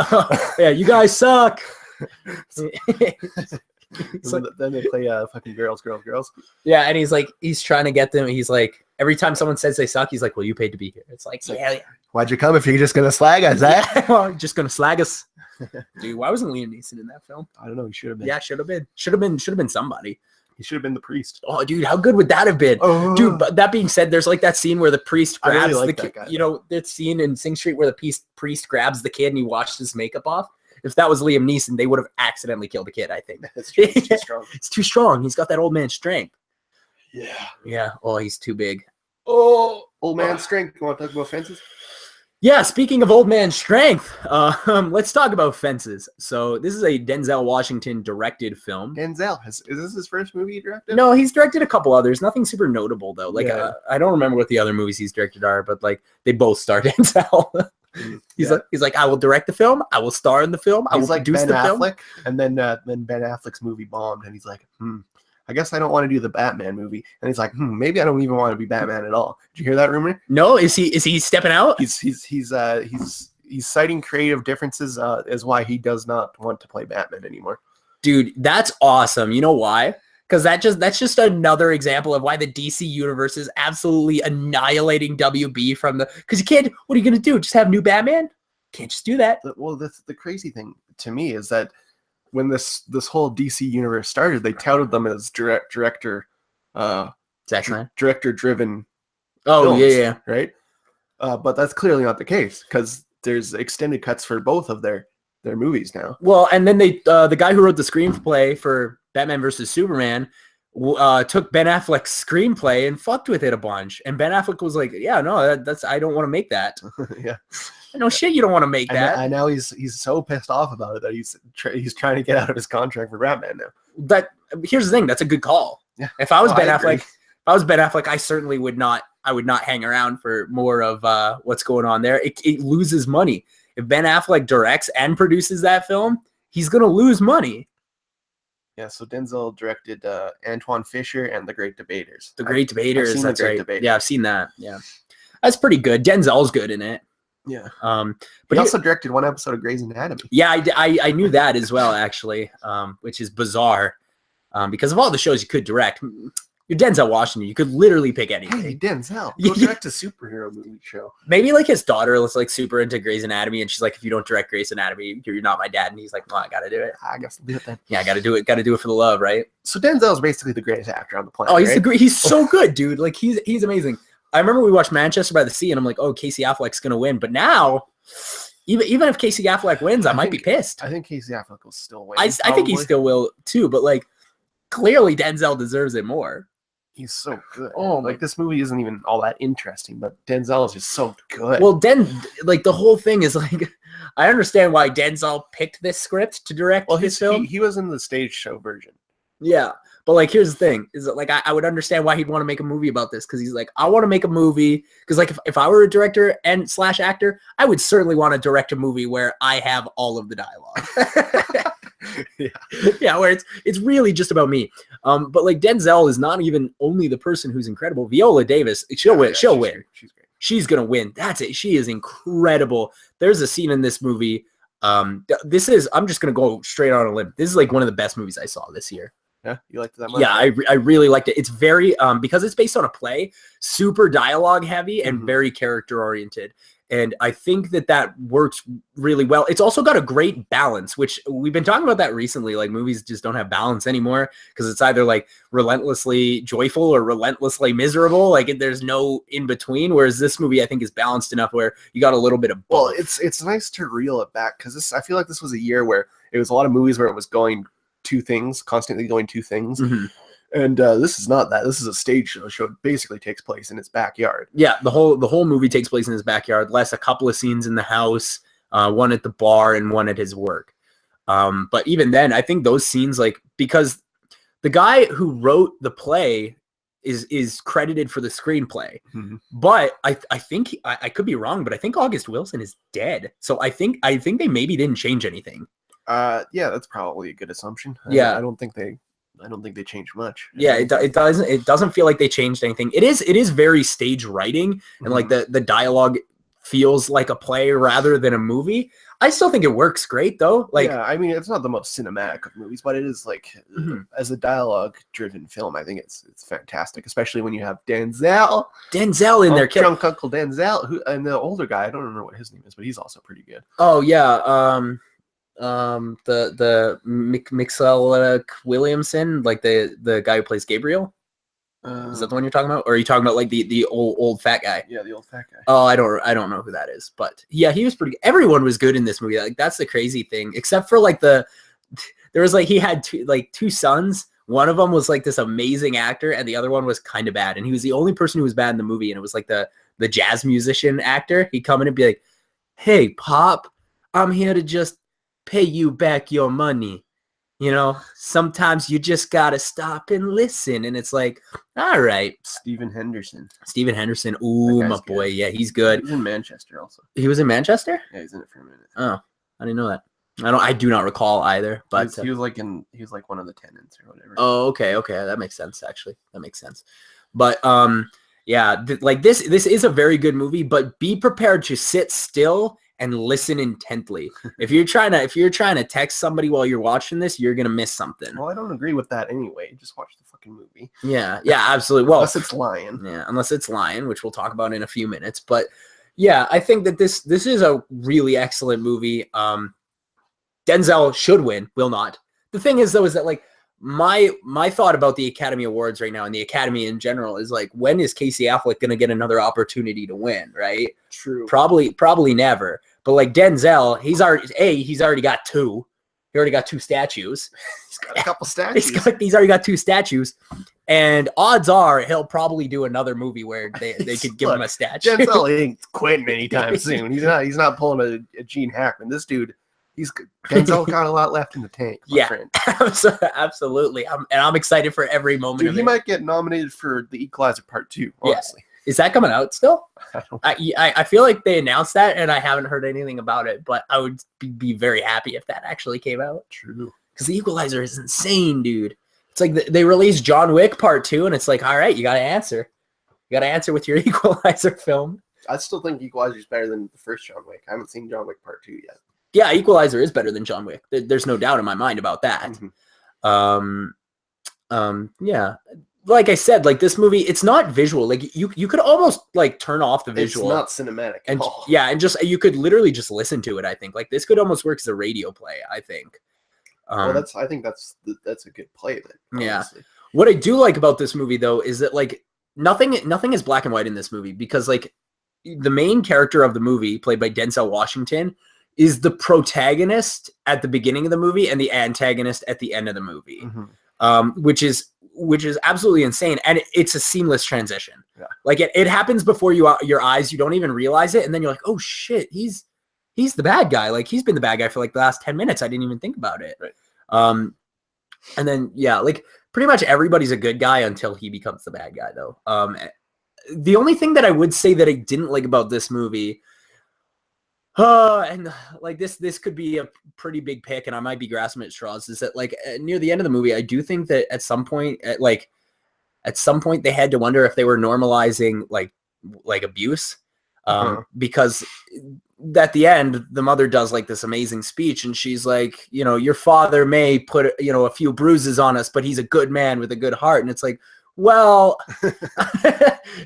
Speaker 2: Yeah, you guys suck.
Speaker 1: So then they play fucking girls.
Speaker 2: Yeah, and he's trying to get them. He's like, every time someone says they suck, he's like, well, you paid to be here. It's like, yeah.
Speaker 1: Why'd you come if you're just gonna slag us, eh?
Speaker 2: Just gonna slag us. Dude, why wasn't Liam Neeson in that film?
Speaker 1: I don't know. He should have been.
Speaker 2: Yeah, should have been somebody.
Speaker 1: He should have been the priest.
Speaker 2: Oh, dude, how good would that have been?
Speaker 1: Oh.
Speaker 2: Dude, but that being said, there's like that scene where the priest grabs
Speaker 1: really
Speaker 2: the kid. That scene in Sing Street where the priest grabs the kid and he washes his makeup off. If that was Liam Neeson, they would have accidentally killed the kid, I think.
Speaker 1: It's too strong.
Speaker 2: It's too strong. He's got that old man strength. Yeah. Oh, he's too big.
Speaker 1: Oh, old man strength. You want to talk about fences?
Speaker 2: Yeah, speaking of old man strength, let's talk about Fences. So this is a Denzel Washington directed film.
Speaker 1: Denzel, is this his first movie he directed?
Speaker 2: No, he's directed a couple others. Nothing super notable though. Like I don't remember what the other movies he's directed are, but like they both star Denzel. He's like I will direct the film, I will star in the film, I will produce the film.
Speaker 1: And then Ben Affleck's movie bombed, and he's like, I guess I don't want to do the Batman movie. And he's like, maybe I don't even want to be Batman at all. Did you hear that rumor?
Speaker 2: No, is he stepping out?
Speaker 1: He's citing creative differences as why he does not want to play Batman anymore.
Speaker 2: Dude, that's awesome. You know why? Because that's just another example of why the DC universe is absolutely annihilating WB from the. Because you can't. What are you gonna do? Just have new Batman? Can't just do that.
Speaker 1: Well, the crazy thing to me is that when this whole DC universe started, they touted them as director driven.
Speaker 2: Oh
Speaker 1: films,
Speaker 2: yeah,
Speaker 1: right. But that's clearly not the case because there's extended cuts for both of their movies now.
Speaker 2: Well, and then they the guy who wrote the screenplay for Batman versus Superman took Ben Affleck's screenplay and fucked with it a bunch. And Ben Affleck was like, "Yeah, no, that's I don't want to make that."
Speaker 1: Yeah.
Speaker 2: No shit, you don't want to make that.
Speaker 1: And now he's so pissed off about it that he's trying to get out of his contract for Batman now.
Speaker 2: But here's the thing: that's a good call.
Speaker 1: Yeah.
Speaker 2: If I was Ben Affleck, I certainly would not. I would not hang around for more of what's going on there. It loses money if Ben Affleck directs and produces that film. He's gonna lose money.
Speaker 1: Yeah. So Denzel directed Antoine Fisher and The Great Debaters.
Speaker 2: The Great Debaters. That's right.
Speaker 1: Debaters.
Speaker 2: Yeah, I've seen that. Yeah, that's pretty good. Denzel's good in it.
Speaker 1: Yeah.
Speaker 2: But
Speaker 1: he also directed one episode of Grey's Anatomy.
Speaker 2: Yeah, I knew that as well, actually, which is bizarre because of all the shows you could direct. You're Denzel Washington. You could literally pick anything.
Speaker 1: Hey, Denzel, go direct a superhero movie show.
Speaker 2: Maybe like his daughter was like super into Grey's Anatomy, and she's like, if you don't direct Grey's Anatomy, you're not my dad. And he's like, well, I got to do it.
Speaker 1: I guess I'll do it then.
Speaker 2: Yeah, I got to do it. Got to do it for the love, right?
Speaker 1: So Denzel's basically the greatest actor on the planet.
Speaker 2: Oh, he's
Speaker 1: right?
Speaker 2: He's so good, dude. Like he's amazing. I remember we watched Manchester by the Sea, and I'm like, oh, Casey Affleck's gonna win. But now, even if Casey Affleck wins, I might be pissed.
Speaker 1: I think Casey Affleck will still win.
Speaker 2: I think he still will too. But like, clearly Denzel deserves it more.
Speaker 1: He's so good.
Speaker 2: Oh,
Speaker 1: like this movie isn't even all that interesting, but Denzel is just so good.
Speaker 2: Well, like the whole thing is like, I understand why Denzel picked this script to direct his film.
Speaker 1: He was in the stage show version.
Speaker 2: Yeah, but like, here's the thing: is that like I would understand why he'd want to make a movie about this because he's like, I want to make a movie because like if I were a director and / actor, I would certainly want to direct a movie where I have all of the dialogue. Yeah, where it's really just about me. But like Denzel is not even only the person who's incredible. Viola Davis, she'll win. She's great. She's gonna win. That's it. She is incredible. There's a scene in this movie. I'm just gonna go straight on a limb. This is like one of the best movies I saw this year.
Speaker 1: Yeah, you liked that much?
Speaker 2: Yeah, I really liked it. It's very because it's based on a play, super dialogue heavy and very character oriented. And I think that works really well. It's also got a great balance, which we've been talking about that recently. Like movies just don't have balance anymore because it's either like relentlessly joyful or relentlessly miserable. Like there's no in between. Whereas this movie, I think, is balanced enough where you got a little bit of both.
Speaker 1: Well, it's nice to reel it back because I feel like this was a year where it was a lot of movies where it was constantly going two things. And this is not that. This is a stage show. It basically takes place in his backyard.
Speaker 2: Yeah, the whole movie takes place in his backyard. Less a couple of scenes in the house, one at the bar and one at his work. But even then, I think those scenes, like, because the guy who wrote the play is credited for the screenplay. But I think I could be wrong, but I think August Wilson is dead. So I think they maybe didn't change anything.
Speaker 1: Yeah, that's probably a good assumption.
Speaker 2: Yeah,
Speaker 1: I don't think they changed much.
Speaker 2: Yeah, it doesn't feel like they changed anything. It is very stage writing and like the dialogue feels like a play rather than a movie. I still think it works great though. Like,
Speaker 1: yeah, I mean, it's not the most cinematic of movies, but it is like as a dialogue-driven film. I think it's fantastic, especially when you have Denzel in there, drunk Uncle Denzel, and the older guy. I don't remember what his name is, but he's also pretty good.
Speaker 2: Oh yeah, the Mixel Williamson, like the guy who plays Gabriel. Is that the one you're talking about, or are you talking about like the old fat guy?
Speaker 1: Yeah, the old fat guy.
Speaker 2: Oh, I don't know who that is, but yeah, he was pretty. Everyone was good in this movie. Like that's the crazy thing, except for like there was like he had two sons. One of them was like this amazing actor, and the other one was kind of bad. And he was the only person who was bad in the movie, and it was like the jazz musician actor. He'd come in and be like, "Hey, Pop, I'm here to just pay you back your money. You know, sometimes you just gotta stop and listen." And it's like, all right.
Speaker 1: Stephen Henderson.
Speaker 2: Ooh, my boy. Yeah, he's good.
Speaker 1: He was in Manchester also.
Speaker 2: He was in Manchester?
Speaker 1: Yeah, he's in it for a minute.
Speaker 2: Oh, I didn't know that. I do not recall either. But
Speaker 1: he was like one of the tenants or whatever.
Speaker 2: Oh, okay. That makes sense. Actually, that makes sense. But yeah, like this is a very good movie. But be prepared to sit still and listen intently. If you're trying to text somebody while you're watching this, you're gonna miss something.
Speaker 1: Well, I don't agree with that anyway. Just watch the fucking movie.
Speaker 2: Yeah, absolutely. Well,
Speaker 1: unless it's Lion.
Speaker 2: Yeah, unless it's Lion, which we'll talk about in a few minutes. But yeah, I think that this is a really excellent movie. Denzel should win, will not. The thing is, though, is that like my thought about the Academy Awards right now and the Academy in general is like, when is Casey Affleck going to get another opportunity to win, right?
Speaker 1: True.
Speaker 2: Probably never. But like Denzel, he's already got two. He already got two statues.
Speaker 1: He's got a couple statues.
Speaker 2: He's already got two statues. And odds are he'll probably do another movie where they could give him a statue.
Speaker 1: Denzel ain't quitting anytime soon. He's not pulling a Gene Hackman. This dude, Denzel got a lot left in the tank.
Speaker 2: Friend. Absolutely. I'm excited for every moment.
Speaker 1: Dude, he might get nominated for The Equalizer Part 2. Honestly,
Speaker 2: is that coming out still?
Speaker 1: I
Speaker 2: feel like they announced that, and I haven't heard anything about it. But I would be very happy if that actually came out.
Speaker 1: True,
Speaker 2: because The Equalizer is insane, dude. It's like they released John Wick Part 2, and it's like, all right, you got to answer. You got to answer with your Equalizer film.
Speaker 1: I still think Equalizer is better than the first John Wick. I haven't seen John Wick Part 2 yet.
Speaker 2: Yeah, Equalizer is better than John Wick. There's no doubt in my mind about that.
Speaker 1: Mm-hmm.
Speaker 2: Yeah. Like I said, like this movie, it's not visual. Like you could almost like turn off the visual.
Speaker 1: It's not cinematic
Speaker 2: and
Speaker 1: at all.
Speaker 2: Yeah, and just you could literally just listen to it. I think like this could almost work as a radio play. I think.
Speaker 1: Well, I think that's a good play then.
Speaker 2: Yeah. What I do like about this movie though is that like nothing is black and white in this movie, because like the main character of the movie, played by Denzel Washington, is the protagonist at the beginning of the movie and the antagonist at the end of the movie, which is absolutely insane. And it's a seamless transition.
Speaker 1: Yeah. Like
Speaker 2: it happens before your eyes. You don't even realize it. And then you're like, oh shit, he's the bad guy. Like he's been the bad guy for like the last 10 minutes. I didn't even think about it.
Speaker 1: Right.
Speaker 2: And then, yeah, like pretty much everybody's a good guy until he becomes the bad guy though. The only thing that I would say that I didn't like about this movie, and like this could be a pretty big pick, and I might be grasping at straws, is that like near the end of the movie, I do think that at some point they had to wonder if they were normalizing like abuse, because at the end the mother does like this amazing speech, and she's like, you know, your father may put, you know, a few bruises on us, but he's a good man with a good heart. And it's like, well,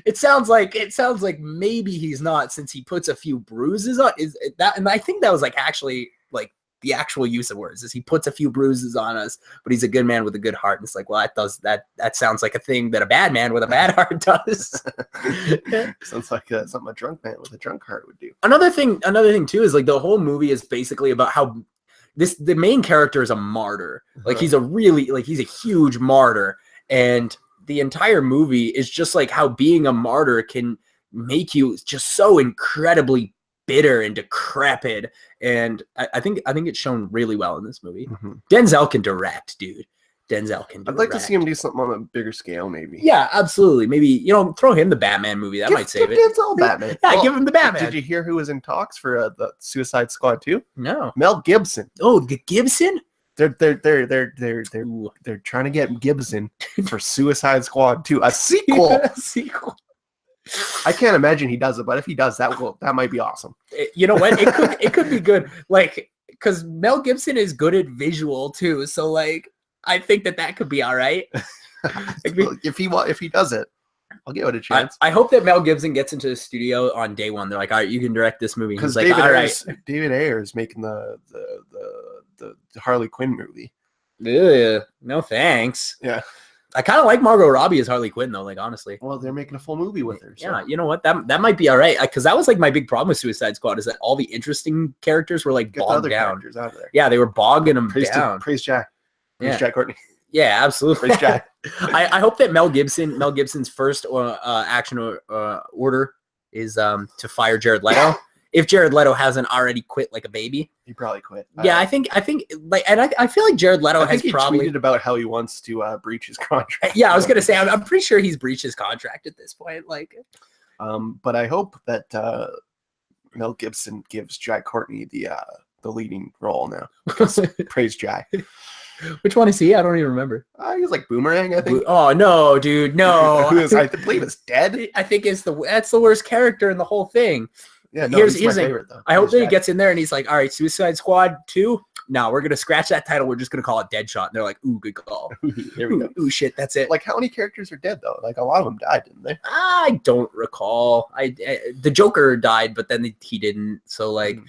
Speaker 2: it sounds like maybe he's not, since he puts a few bruises on. Is that? And I think that was like actually like the actual use of words, is he puts a few bruises on us, but he's a good man with a good heart. And it's like, well, that sounds like a thing that a bad man with a bad heart does.
Speaker 1: Sounds like something a drunk man with a drunk heart would do.
Speaker 2: Another thing too is like the whole movie is basically about how the main character is a martyr. Like he's a huge martyr, and the entire movie is just like how being a martyr can make you just so incredibly bitter and decrepit. And I think it's shown really well in this movie. Denzel can direct, dude. Denzel can direct.
Speaker 1: I'd like to see him do something on a bigger scale, maybe.
Speaker 2: Yeah, absolutely. Maybe, you know, throw him the Batman movie. That might save it.
Speaker 1: Denzel Batman.
Speaker 2: Yeah, give him the Batman.
Speaker 1: Did you hear who was in talks for the Suicide Squad 2?
Speaker 2: No.
Speaker 1: Mel Gibson.
Speaker 2: Oh, the Gibson?
Speaker 1: They're trying to get Gibson for Suicide Squad 2, a sequel. I can't imagine he does it, but if he does, that might be awesome.
Speaker 2: You know what? It could be good. Like, because Mel Gibson is good at visual too, so like I think that could be all right.
Speaker 1: If he does it, I'll give it a chance.
Speaker 2: I hope that Mel Gibson gets into the studio on day one. They're like, all right, you can direct this movie.
Speaker 1: Because
Speaker 2: like,
Speaker 1: David Ayer is making the Harley Quinn movie.
Speaker 2: Yeah, no thanks.
Speaker 1: Yeah.
Speaker 2: I kind of like Margot Robbie as Harley Quinn though, like honestly.
Speaker 1: Well, they're making a full movie with her. So.
Speaker 2: Yeah, you know what? That might be all right, because that was like my big problem with Suicide Squad, is that all the interesting characters were like bogged down.
Speaker 1: Characters out of there.
Speaker 2: Yeah, they were bogging them down.
Speaker 1: Praise Jack.
Speaker 2: Yeah.
Speaker 1: Jack Courtney.
Speaker 2: Yeah, absolutely.
Speaker 1: Praise Jack.
Speaker 2: I hope that Mel Gibson's first action order is to fire Jared Leto. If Jared Leto hasn't already quit like a baby,
Speaker 1: He probably quit.
Speaker 2: Yeah, I think like, and I feel like Jared Leto has probably
Speaker 1: tweeted about how he wants to breach his contract.
Speaker 2: Yeah, I was gonna say I'm pretty sure he's breached his contract at this point. Like,
Speaker 1: but I hope that Mel Gibson gives Jack Courtney the leading role now. Praise Jack.
Speaker 2: Which one is he? I don't even remember.
Speaker 1: He's like Boomerang, I think.
Speaker 2: Oh no, dude, no.
Speaker 1: Who is I believe is dead.
Speaker 2: I think that's the worst character in the whole thing.
Speaker 1: Yeah, no, he's my favorite though.
Speaker 2: I hope that he gets in there and he's like, all right, Suicide Squad 2. No, we're gonna scratch that title. We're just gonna call it Deadshot. And they're like, ooh, good call.
Speaker 1: Here we go.
Speaker 2: Ooh, shit, that's it.
Speaker 1: Like, how many characters are dead though? Like, a lot of them died, didn't they?
Speaker 2: I don't recall. The Joker died, but then he didn't. So like,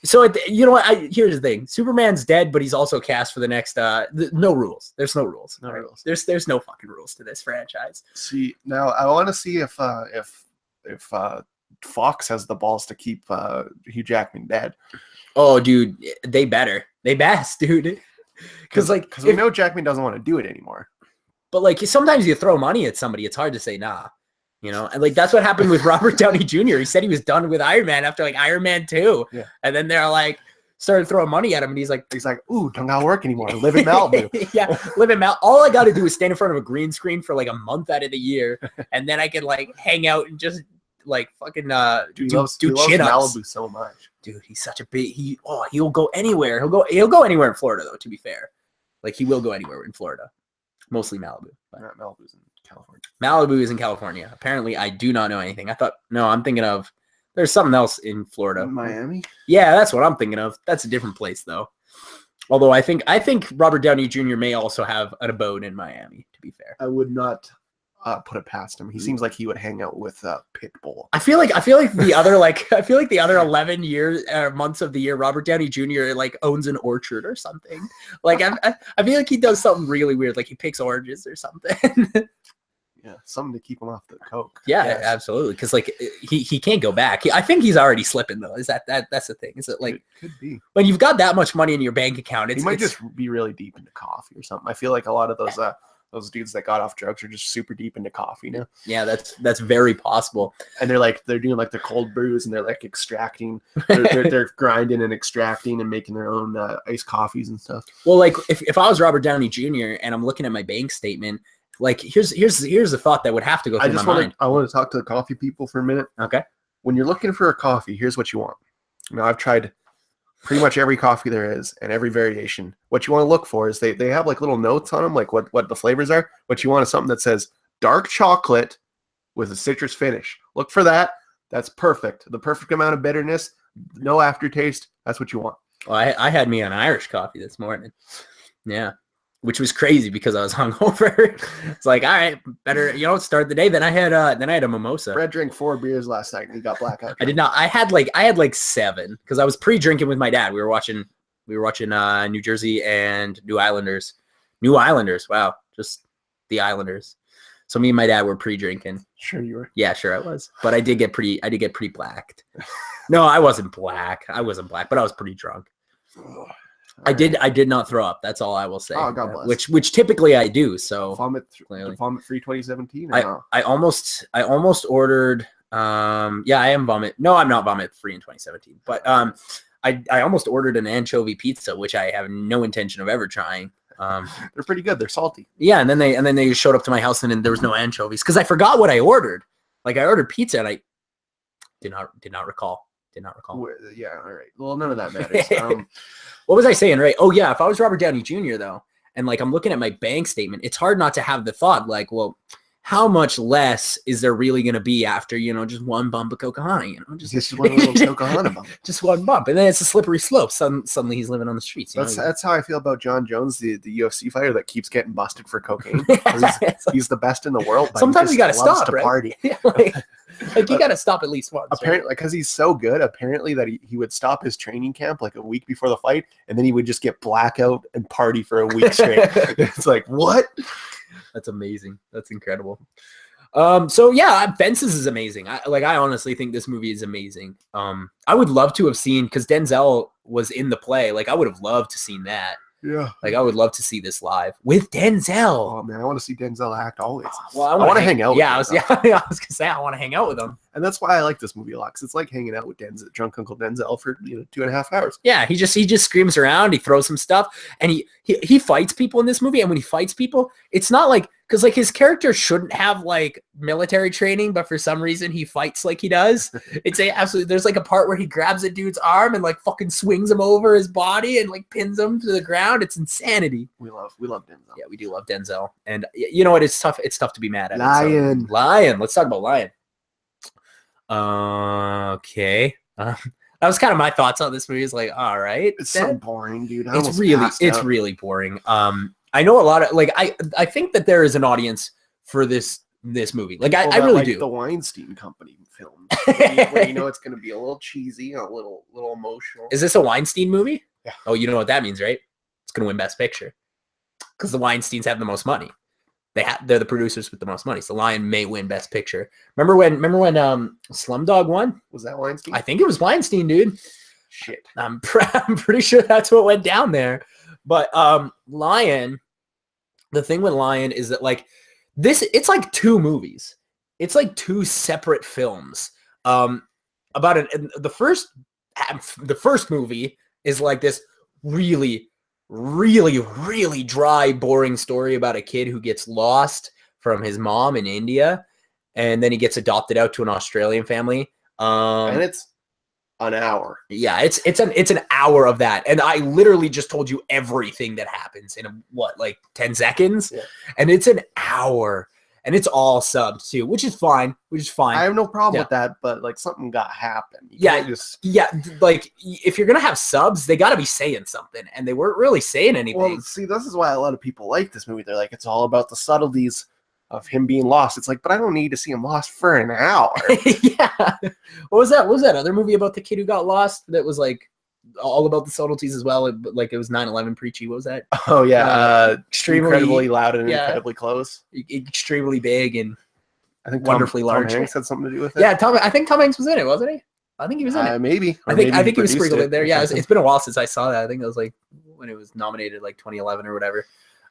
Speaker 2: so you know what? Here's the thing: Superman's dead, but he's also cast for the next. No rules. There's no rules.
Speaker 1: No rules.
Speaker 2: There's no fucking rules to this franchise.
Speaker 1: See, now I want to see if Fox has the balls to keep Hugh Jackman dead.
Speaker 2: Oh, dude, they better. They best, dude. Because
Speaker 1: we know Jackman doesn't want to do it anymore.
Speaker 2: But like, sometimes you throw money at somebody, it's hard to say nah. You know, and like that's what happened with Robert Downey Jr. He said he was done with Iron Man after like Iron Man 2.
Speaker 1: Yeah.
Speaker 2: And then they're like started throwing money at him, and he's like,
Speaker 1: ooh, don't gotta work anymore. Live in Malibu.
Speaker 2: Yeah, live in Malibu. All I gotta do is stand in front of a green screen for like a month out of the year, and then I can like hang out and just like fucking do chin ups.
Speaker 1: Malibu so much.
Speaker 2: Dude, he's such a big he'll go anywhere. He'll go anywhere in Florida though, to be fair. Like he will go anywhere in Florida. Mostly Malibu.
Speaker 1: Not Malibu's in California.
Speaker 2: Malibu is in California. Apparently I do not know anything. I'm thinking of there's something else in Florida.
Speaker 1: Miami?
Speaker 2: Yeah, that's what I'm thinking of. That's a different place though. Although I think Robert Downey Jr. may also have an abode in Miami, to be fair.
Speaker 1: I would not put it past him. He seems like he would hang out with Pitbull.
Speaker 2: I feel like the other 11 years months of the year, Robert Downey Jr. like owns an orchard or something. Like I feel like he does something really weird, like he picks oranges or something.
Speaker 1: Yeah, something to keep him off the coke.
Speaker 2: Yeah, yes. Absolutely. Because like he can't go back. I think he's already slipping though. Is that's the thing? Is it like
Speaker 1: it could be
Speaker 2: when you've got that much money in your bank account?
Speaker 1: He might just be really deep into coffee or something. I feel like a lot of those dudes that got off drugs are just super deep into coffee now.
Speaker 2: Yeah, that's very possible.
Speaker 1: And they're doing like the cold brews and they're like extracting, they're grinding and extracting and making their own iced coffees and stuff.
Speaker 2: Well, like if I was Robert Downey Jr. and I'm looking at my bank statement, like here's the thought that would have to go through my mind.
Speaker 1: I want to talk to the coffee people for a minute.
Speaker 2: Okay.
Speaker 1: When you're looking for a coffee, here's what you want. Now I've tried pretty much every coffee there is and every variation. What you want to look for is they have like little notes on them, like what the flavors are. What you want is something that says dark chocolate with a citrus finish. Look for that. That's perfect. The perfect amount of bitterness, no aftertaste. That's what you want.
Speaker 2: Well, I had me an Irish coffee this morning. Yeah. Which was crazy because I was hungover. It's like, all right, better, start the day. Then I had a mimosa.
Speaker 1: Brett drank 4 beers last night and he got blackout.
Speaker 2: I did not. I had like 7 because I was pre-drinking with my dad. We were watching New Jersey and New Islanders. Wow, just the Islanders. So me and my dad were pre-drinking.
Speaker 1: Sure you were.
Speaker 2: Yeah, sure I was. But I did get pretty blacked. No, I wasn't black, but I was pretty drunk. I did not throw up. That's all I will say.
Speaker 1: Oh, God bless.
Speaker 2: Which typically I do. So
Speaker 1: vomit free 2017.
Speaker 2: I almost ordered. Yeah, I am vomit. No, I'm not vomit free in 2017. But I almost ordered an anchovy pizza, which I have no intention of ever trying.
Speaker 1: They're pretty good. They're salty.
Speaker 2: Yeah, and then they showed up to my house and then there was no anchovies because I forgot what I ordered. Like I ordered pizza and I did not recall.
Speaker 1: Yeah, all right. Well, none of that matters.
Speaker 2: What was I saying? Right. Oh yeah. If I was Robert Downey Jr. though, and like I'm looking at my bank statement, it's hard not to have the thought like, well, how much less is there really going to be after, just one bump of Coca-Cola,
Speaker 1: just one little Coca-Cola bump.
Speaker 2: Just one bump. And then it's a slippery slope. Suddenly he's living on the streets.
Speaker 1: That's how I feel about John Jones, the UFC fighter that keeps getting busted for cocaine. He's the best in the world.
Speaker 2: Sometimes you got to stop,
Speaker 1: right? Party.
Speaker 2: Yeah, like you got to stop at least once.
Speaker 1: Apparently, because he's so good, apparently that he would stop his training camp like a week before the fight, and then he would just get blackout and party for a week straight. It's like, what?
Speaker 2: That's amazing. That's incredible. So yeah, Fences is amazing. I honestly think this movie is amazing. I would love to have seen because Denzel was in the play. Like I would have loved to seen that.
Speaker 1: Yeah.
Speaker 2: Like, I would love to see this live with Denzel.
Speaker 1: Oh man, I want to see Denzel act always.
Speaker 2: Well,
Speaker 1: I want to hang out.
Speaker 2: Yeah,
Speaker 1: with
Speaker 2: I was gonna say I want to hang out with him.
Speaker 1: And that's why I like this movie a lot. Cause it's like hanging out with drunk Uncle Denzel for 2.5 hours.
Speaker 2: Yeah, he just screams around. He throws some stuff, and he fights people in this movie. And when he fights people, it's not like, because like his character shouldn't have like military training, but for some reason he fights like he does. It's absolutely. There's like a part where he grabs a dude's arm and like fucking swings him over his body and like pins him to the ground. It's insanity.
Speaker 1: We love Denzel.
Speaker 2: Yeah, we do love Denzel, and you know what? It's tough. It's tough to be mad at.
Speaker 1: Lion.
Speaker 2: Lion. Let's talk about Lion. Okay. That was kind of my thoughts on this movie. It's like, all right,
Speaker 1: it's so boring, dude.
Speaker 2: It's really boring. I know a lot of like I think that there is an audience for this movie. Like I really do.
Speaker 1: The Weinstein Company film, where you know it's going to be a little cheesy, a little emotional.
Speaker 2: Is this a Weinstein movie?
Speaker 1: Yeah.
Speaker 2: Oh, you know what that means, right? It's going to win Best Picture because the Weinsteins have the most money. They're the producers with the most money. So Lion may win Best Picture. Remember when Slumdog won?
Speaker 1: Was that Weinstein?
Speaker 2: I think it was Weinstein, dude.
Speaker 1: Shit.
Speaker 2: I'm pretty sure that's what went down there. But Lion, the thing with Lion is that like this, it's like two movies. It's like two separate films. About it. The first movie is like this really dry, boring story about a kid who gets lost from his mom in India, and then he gets adopted out to an Australian family.
Speaker 1: And it's an hour.
Speaker 2: Yeah, it's an hour of that, and I literally just told you everything that happens in like 10 seconds,
Speaker 1: yeah.
Speaker 2: And it's an hour. And it's all subbed too, which is fine. I
Speaker 1: have no problem with that, but like something got happened.
Speaker 2: Yeah. Like if you're gonna have subs, they got to be saying something, and they weren't really saying anything.
Speaker 1: Well, see, this is why a lot of people like this movie. They're like, it's all about the subtleties of him being lost. It's like, but I don't need to see him lost for an hour.
Speaker 2: Yeah. What was that other movie about the kid who got lost that was like all about the subtleties as well? But like it was 9/11 preachy. What was that?
Speaker 1: Oh yeah,
Speaker 2: extremely
Speaker 1: incredibly loud and incredibly close,
Speaker 2: extremely big, and
Speaker 1: I think
Speaker 2: wonderfully large.
Speaker 1: Tom Hanks had something to do with it.
Speaker 2: Yeah, I think Tom Hanks was in it, wasn't he? I think he was in it.
Speaker 1: Maybe.
Speaker 2: I think he was sprinkled in there. Yeah, it's been a while since I saw that. I think it was like when it was nominated, like 2011 or whatever.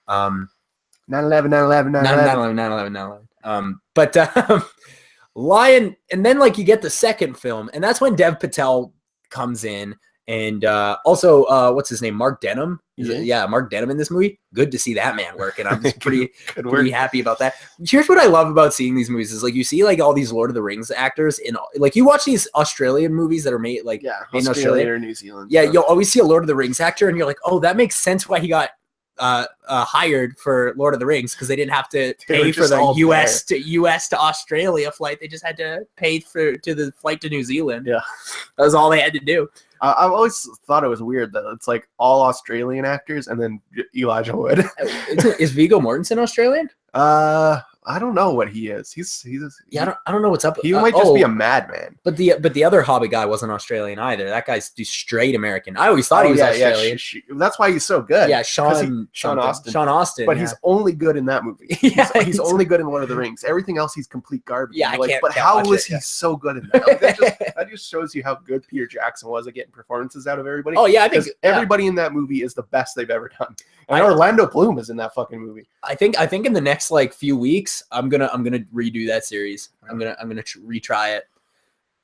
Speaker 1: 9/11.
Speaker 2: But Lion, and then like you get the second film, and that's when Dev Patel comes in, and also what's his name, Mark Denham. Yeah, Mark Denham in this movie. Good to see that man work, and I'm just pretty happy about that. Here's what I love about seeing these movies is like you see like all these Lord of the Rings actors in like you watch these Australian movies that are made like made in Australia
Speaker 1: or New Zealand.
Speaker 2: Yeah, you'll always see a Lord of the Rings actor, and you're like, oh, that makes sense why he got hired for Lord of the Rings, because they didn't have to pay for the US to Australia flight. They just had to pay to the flight to New Zealand.
Speaker 1: Yeah,
Speaker 2: that was all they had to do.
Speaker 1: I've always thought it was weird that it's like all Australian actors and then Elijah Wood.
Speaker 2: Is Viggo Mortensen Australian?
Speaker 1: I don't know what he is. He's
Speaker 2: I don't know what's up.
Speaker 1: He might just be a madman.
Speaker 2: But the other Hobbit guy wasn't Australian either. That guy's straight American. I always thought he was Australian.
Speaker 1: That's why he's so good.
Speaker 2: Yeah, Sean Austin.
Speaker 1: But he's only good in that movie. He's only good in Lord of the Rings. Everything else, he's complete garbage.
Speaker 2: Yeah,
Speaker 1: but how was he so good in that? Like, that just shows you how good Peter Jackson was at getting performances out of everybody.
Speaker 2: Oh yeah, I think
Speaker 1: everybody in that movie is the best they've ever done. And Orlando Bloom is in that fucking movie.
Speaker 2: I think in the next like few weeks, I'm gonna redo that series. I'm gonna retry it.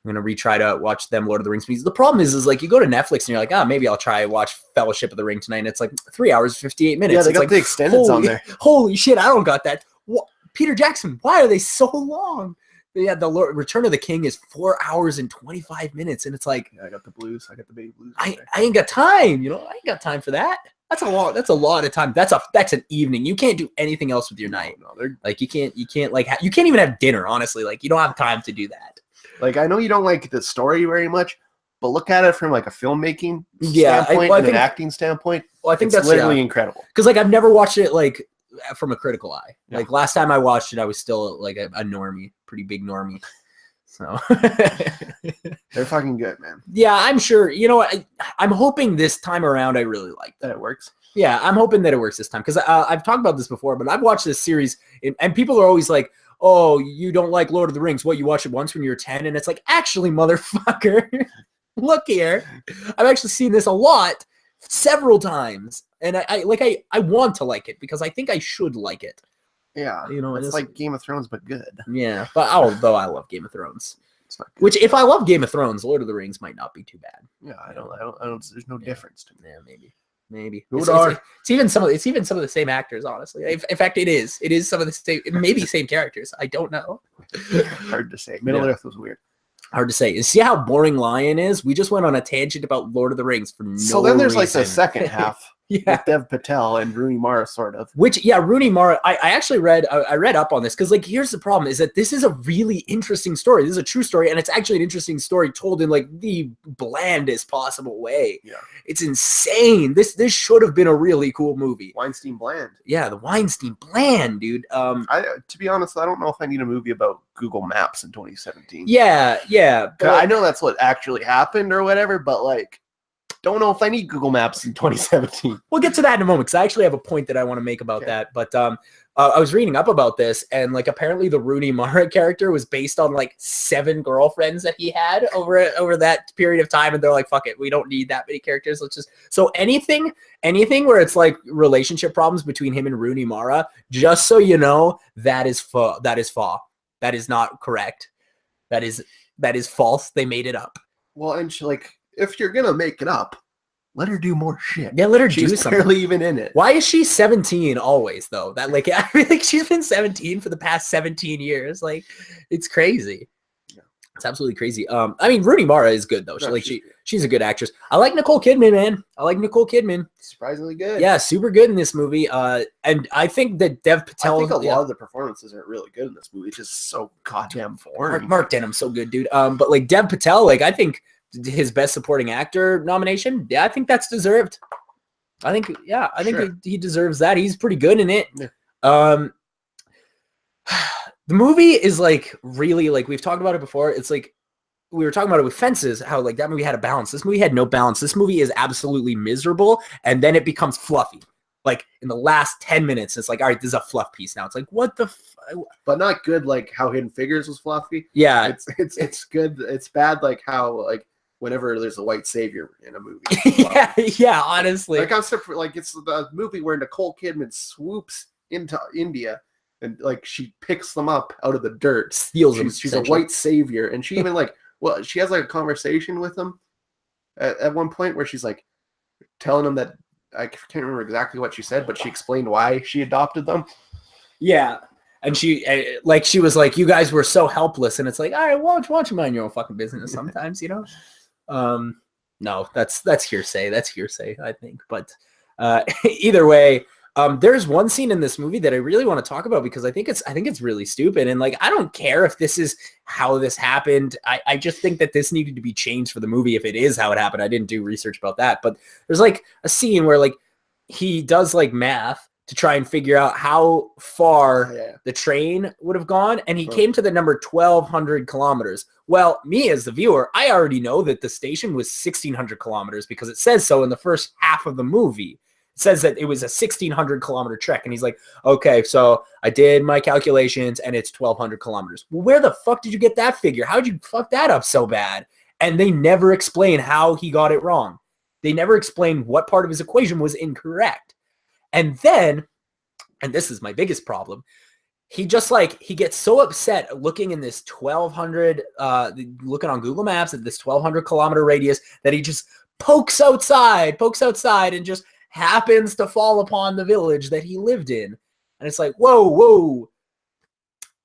Speaker 2: I'm gonna retry to watch them Lord of the Rings movies. The problem is like you go to Netflix and you're like, maybe I'll try watch Fellowship of the Ring tonight. And it's like 3 hours 58 minutes.
Speaker 1: Yeah, they
Speaker 2: it's
Speaker 1: got
Speaker 2: like,
Speaker 1: the extendeds on there.
Speaker 2: Holy shit, I don't got that. What? Peter Jackson, why are they so long? Yeah, the Return of the King is 4 hours and 25 minutes, and it's like
Speaker 1: I got the blues. I got the baby blues.
Speaker 2: I ain't got time. I ain't got time for that. That's a lot of time. That's an evening. You can't do anything else with your night. No, like you can't even have dinner. Honestly, like you don't have time to do that.
Speaker 1: Like I know you don't like the story very much, but look at it from like a filmmaking
Speaker 2: standpoint
Speaker 1: and an acting standpoint.
Speaker 2: Well, I think
Speaker 1: that's literally incredible.
Speaker 2: Because like I've never watched it like from a critical eye. Yeah. Like last time I watched it, I was still like a normie, pretty big normie. So
Speaker 1: they're fucking good, man.
Speaker 2: Yeah, I'm sure. I'm hoping this time around I really like
Speaker 1: that it works.
Speaker 2: Yeah, I'm hoping that it works this time because I've talked about this before, but I've watched this series and people are always like, "Oh, you don't like Lord of the Rings? What, you watched it once when you were 10?" And it's like, actually, motherfucker, look here, I've actually seen this a lot, several times, And I want to like it because I think I should like it.
Speaker 1: Yeah,
Speaker 2: You know,
Speaker 1: it's like Game of Thrones, but good.
Speaker 2: Yeah, but although I love Game of Thrones,
Speaker 1: it's not good.
Speaker 2: Which if I love Game of Thrones, Lord of the Rings might not be too bad.
Speaker 1: Yeah, I don't. There's no difference to me.
Speaker 2: Yeah, maybe. It's even some of the same actors, honestly. In fact, it is some of the same, maybe same characters. I don't know.
Speaker 1: Hard to say. Middle Earth was weird.
Speaker 2: Hard to say. You see how boring Lion is? We just went on a tangent about Lord of the Rings for no reason.
Speaker 1: So then there's like the second half.
Speaker 2: Yeah,
Speaker 1: with Dev Patel and Rooney Mara, sort of.
Speaker 2: Rooney Mara. I actually read up on this because, like, here's the problem: is that this is a really interesting story. This is a true story, and it's actually an interesting story told in like the blandest possible way.
Speaker 1: Yeah,
Speaker 2: it's insane. This should have been a really cool movie.
Speaker 1: Weinstein Bland.
Speaker 2: Yeah, the Weinstein Bland, dude.
Speaker 1: To be honest, I don't know if I need a movie about Google Maps in 2017.
Speaker 2: Yeah. But
Speaker 1: I know that's what actually happened or whatever, but like, don't know if I need Google Maps in 2017.
Speaker 2: We'll get to that in a moment because I actually have a point that I want to make about that. But I was reading up about this, and like apparently the Rooney Mara character was based on like 7 girlfriends that he had over that period of time, and they're like, "Fuck it, we don't need that many characters. Let's just." So anything where it's like relationship problems between him and Rooney Mara, just so you know, that is false. That is not correct. That is false. They made it up.
Speaker 1: Well, and if you're gonna make it up, let her do more shit.
Speaker 2: Yeah, let her do
Speaker 1: something. She's barely even in it.
Speaker 2: Why is she 17 always though? That like I feel like she's been 17 for the past 17 years. Like it's crazy. Yeah. It's absolutely crazy. I mean, Rooney Mara is good though. She's a good actress. I like Nicole Kidman, man. I like Nicole Kidman.
Speaker 1: Surprisingly good.
Speaker 2: Yeah, super good in this movie. And I think that Dev Patel.
Speaker 1: I think a lot of the performances are really good in this movie. It's just so goddamn boring.
Speaker 2: Mark Denham's so good, dude. But like Dev Patel, like I think his best supporting actor nomination, I think that's deserved. I think he deserves that. He's pretty good in it. Yeah. The movie is like really, like we've talked about it before. It's like we were talking about it with Fences, how like that movie had a balance. This movie had no balance. This movie is absolutely miserable, and then it becomes fluffy. Like in the last 10 minutes, it's like, all right, this is a fluff piece now. It's like, what the
Speaker 1: but not good like how Hidden Figures was fluffy.
Speaker 2: Yeah.
Speaker 1: It's good. It's bad like how like whenever there's a white savior in a movie.
Speaker 2: yeah, honestly.
Speaker 1: Like it's the movie where Nicole Kidman swoops into India and like she picks them up out of the dirt.
Speaker 2: Steals them.
Speaker 1: She's a white savior, and she even she has like a conversation with him at one point where she's like telling him that I can't remember exactly what she said, but she explained why she adopted them.
Speaker 2: Yeah. And she was like, you guys were so helpless. And it's like, all right, why don't you mind your own fucking business sometimes, you know? No, that's hearsay. That's hearsay, I think. But either way, there's one scene in this movie that I really want to talk about because I think it's really stupid. And like, I don't care if this is how this happened. I just think that this needed to be changed for the movie if it is how it happened. I didn't do research about that. But there's like a scene where like he does like math to try and figure out how far the train would have gone. And he came to the number 1,200 kilometers. Well, me as the viewer, I already know that the station was 1,600 kilometers because it says so in the first half of the movie. It says that it was a 1,600 kilometer trek. And he's like, okay, so I did my calculations and it's 1,200 kilometers. Well, where the fuck did you get that figure? How'd you fuck that up so bad? And they never explain how he got it wrong. They never explain what part of his equation was incorrect. And then, and this is my biggest problem, he gets so upset looking in this 1,200, looking on Google Maps at this 1,200 kilometer radius that he just pokes outside and just happens to fall upon the village that he lived in. And it's like, whoa,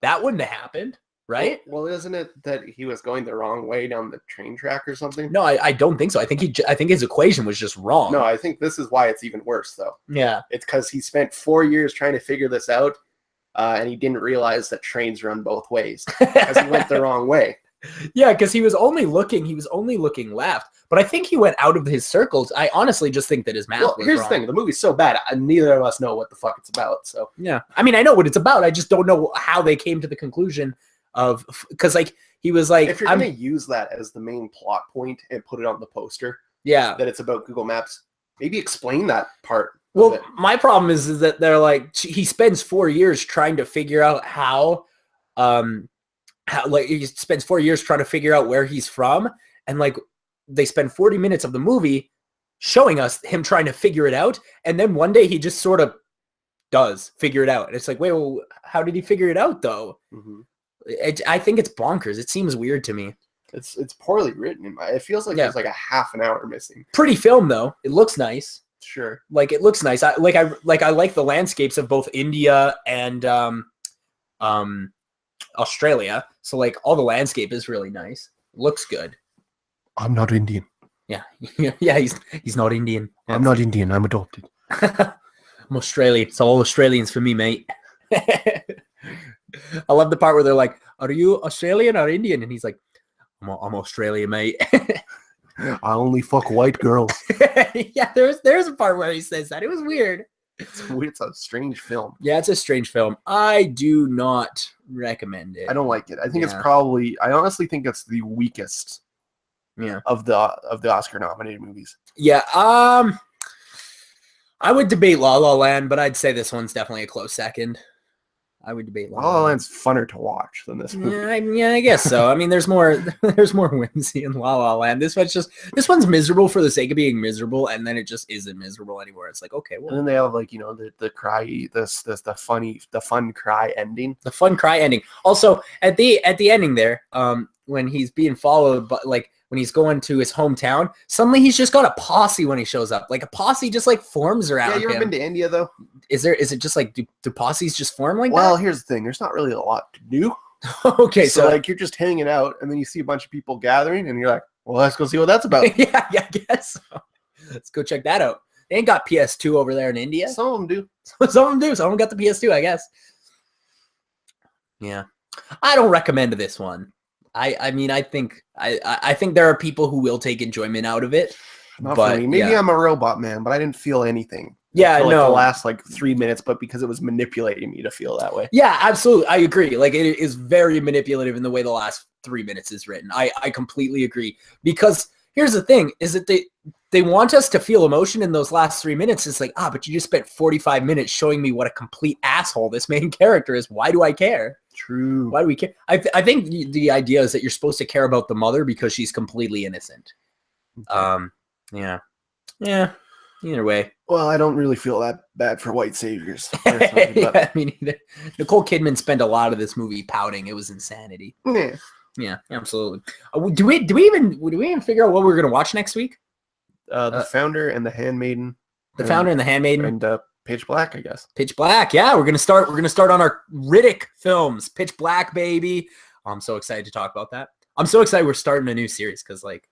Speaker 2: that wouldn't have happened. Right?
Speaker 1: Well, isn't it that he was going the wrong way down the train track or something?
Speaker 2: No, I don't think so. I think his equation was just wrong.
Speaker 1: No, I think this is why it's even worse, though.
Speaker 2: Yeah.
Speaker 1: It's because he spent 4 years trying to figure this out, and he didn't realize that trains run both ways because he went the wrong way.
Speaker 2: Yeah, because he was only looking left. But I think he went out of his circles. I honestly just think that his math was
Speaker 1: here's
Speaker 2: wrong.
Speaker 1: The thing. The movie's so bad, neither of us know what the fuck it's about. So
Speaker 2: yeah. I mean, I know what it's about. I just don't know how they came to the conclusion of, because like he was like,
Speaker 1: if you're going to use that as the main plot point and put it on the poster,
Speaker 2: yeah,
Speaker 1: that it's about Google Maps, maybe explain that part.
Speaker 2: Well, my problem is that they're like, he spends 4 years trying to figure out how he spends 4 years trying to figure out where he's from, and like they spend 40 minutes of the movie showing us him trying to figure it out. And then one day he just sort of does figure it out. And it's like, wait, well, how did he figure it out though?
Speaker 1: Mm-hmm.
Speaker 2: I think it's bonkers. It seems weird to me.
Speaker 1: It's poorly written. It feels like there's like a half an hour missing.
Speaker 2: Pretty film though. It looks nice.
Speaker 1: Sure.
Speaker 2: Like it looks nice. I like the landscapes of both India and Australia. So like all the landscape is really nice. Looks good.
Speaker 1: I'm not Indian.
Speaker 2: Yeah. Yeah, he's not Indian.
Speaker 1: I'm not Indian. I'm adopted.
Speaker 2: I'm Australian. It's all Australians for me, mate. I love the part where they're like, "Are you Australian or Indian?" And he's like, "I'm Australian, mate."
Speaker 1: I only fuck white girls.
Speaker 2: Yeah, there's a part where he says that. It was weird.
Speaker 1: It's a strange film.
Speaker 2: Yeah, it's a strange film. I do not recommend it.
Speaker 1: I don't like it. I think it's probably. I honestly think it's the weakest.
Speaker 2: Yeah.
Speaker 1: Of the Oscar nominated movies.
Speaker 2: Yeah. I would debate La La Land, but I'd say this one's definitely a close second. I would debate
Speaker 1: La La Land's funner to watch than this movie.
Speaker 2: Yeah, I guess so. I mean, there's more whimsy in La La Land. This one's miserable for the sake of being miserable, and then it just isn't miserable anymore. It's like, okay, well.
Speaker 1: And then they have like, you know, the cry, the fun cry ending.
Speaker 2: The fun cry ending. Also, at the ending there, when he's being followed, but like when he's going to his hometown, suddenly he's just got a posse when he shows up. Like a posse just like forms around him.
Speaker 1: Yeah, you ever been to India though?
Speaker 2: Is it just like do posses just form like that?
Speaker 1: Well, here's the thing. There's not really a lot to do.
Speaker 2: Okay,
Speaker 1: so like you're just hanging out, and then you see a bunch of people gathering, and you're like, well, let's go see what that's about.
Speaker 2: Yeah, I guess so. Let's go check that out. They ain't got PS2 over there in India.
Speaker 1: Some of them do.
Speaker 2: Some of them do. Some of them got the PS2, I guess. Yeah. I don't recommend this one. I mean, I think there are people who will take enjoyment out of it.
Speaker 1: Not for me. Maybe I'm a robot man, but I didn't feel anything.
Speaker 2: Yeah,
Speaker 1: like
Speaker 2: no.
Speaker 1: The last like 3 minutes, but because it was manipulating me to feel that way.
Speaker 2: Yeah, absolutely. I agree. Like it is very manipulative in the way the last 3 minutes is written. I completely agree. Because here's the thing, is that they want us to feel emotion in those last 3 minutes. It's like, but you just spent 45 minutes showing me what a complete asshole this main character is. Why do I care?
Speaker 1: True.
Speaker 2: Why do we care? I think the idea is that you're supposed to care about the mother because she's completely innocent. Okay. Yeah. Either way.
Speaker 1: Well, I don't really feel that bad for white saviors.
Speaker 2: Yeah, me neither. Nicole Kidman spent a lot of this movie pouting. It was insanity. Yeah, absolutely. Do we even figure out what we're gonna watch next week?
Speaker 1: The Founder and the Handmaiden.
Speaker 2: The Founder and the Handmaiden.
Speaker 1: And Pitch Black, I guess.
Speaker 2: Pitch Black. Yeah, we're gonna start on our Riddick films. Pitch Black, baby. I'm so excited to talk about that. I'm so excited we're starting a new series because like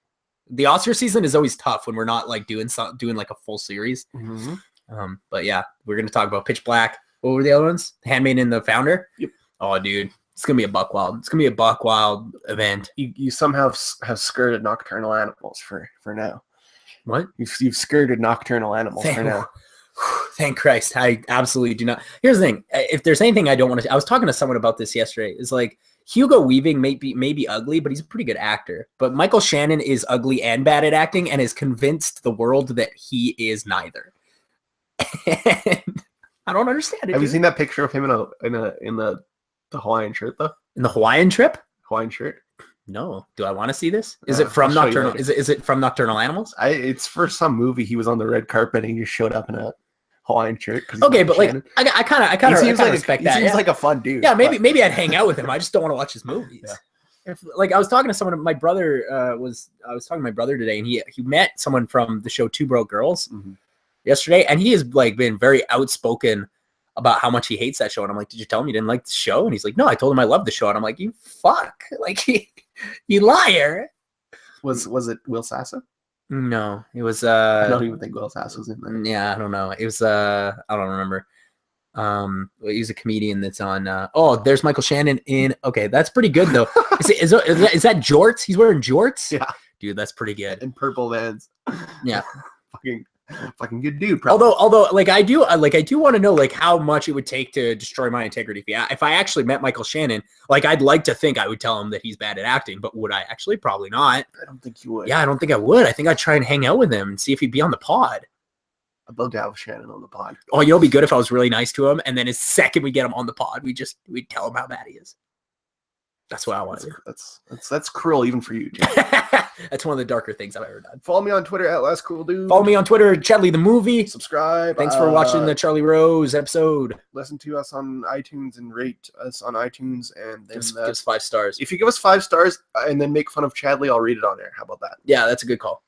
Speaker 2: the Oscar season is always tough when we're not like doing like a full series.
Speaker 1: Mm-hmm.
Speaker 2: But yeah, we're gonna talk about Pitch Black. What were the other ones? Handmaiden and the Founder.
Speaker 1: Yep.
Speaker 2: Oh, dude, it's gonna be a buck wild. It's gonna be a buck wild event.
Speaker 1: You somehow have skirted Nocturnal Animals for now.
Speaker 2: What?
Speaker 1: You've skirted Nocturnal Animals for now.
Speaker 2: Thank Christ. I absolutely do not. Here's the thing. If there's anything I don't want to, I was talking to someone about this yesterday. It's like Hugo Weaving may be ugly, but he's a pretty good actor. But Michael Shannon is ugly and bad at acting and has convinced the world that he is neither. And I don't understand it.
Speaker 1: Have you seen that picture of him in the Hawaiian shirt though?
Speaker 2: In the Hawaiian trip?
Speaker 1: Hawaiian shirt?
Speaker 2: No. Do I want to see this? Is it from Nocturnal? Is it from Nocturnal Animals?
Speaker 1: It's for some movie. He was on the red carpet and he just showed up in a Hawaiian shirt.
Speaker 2: Okay, but like I kind of respect that.
Speaker 1: He seems like a fun dude.
Speaker 2: Yeah, maybe I'd hang out with him. I just don't want to watch his movies. Yeah. Like I was talking to someone. My brother I was talking to my brother today, and he met someone from the show Two Broke Girls yesterday, and he has like been very outspoken about how much he hates that show. And I'm like, did you tell him you didn't like the show? And he's like, no, I told him I loved the show. And I'm like, you fuck, like you liar.
Speaker 1: Was it Will Sasso?
Speaker 2: No, it was.
Speaker 1: I don't even think Will Sasso was in there.
Speaker 2: Yeah, I don't know. It was. I don't remember. He's a comedian that's on. There's Michael Shannon in. Okay, that's pretty good though. Is that jorts? He's wearing jorts.
Speaker 1: Yeah,
Speaker 2: dude, that's pretty good.
Speaker 1: And purple Vans.
Speaker 2: Yeah,
Speaker 1: fucking good dude. Probably.
Speaker 2: Although, like I do want to know like how much it would take to destroy my integrity. If I actually met Michael Shannon, like I'd like to think I would tell him that he's bad at acting, but would I actually? Probably not.
Speaker 1: I don't think you would.
Speaker 2: Yeah, I don't think I would. I think I'd try and hang out with him and see if he'd be on the pod.
Speaker 1: I'd love to have Shannon on the pod.
Speaker 2: Oh, it'd be good if I was really nice to him, and then his second we get him on the pod, we'd tell him how bad he is. That's what I want to do.
Speaker 1: That's cruel even for you, Jim.
Speaker 2: That's one of the darker things I've ever done.
Speaker 1: Follow me on Twitter at LastCoolDude.
Speaker 2: Follow me on Twitter, Charlie the Movie.
Speaker 1: Subscribe.
Speaker 2: Thanks for watching the Charlie Rose episode.
Speaker 1: Listen to us on iTunes and rate us on iTunes, and then
Speaker 2: give us 5 stars.
Speaker 1: If you give us 5 stars and then make fun of Chadley, I'll read it on air. How about that?
Speaker 2: Yeah, that's a good call.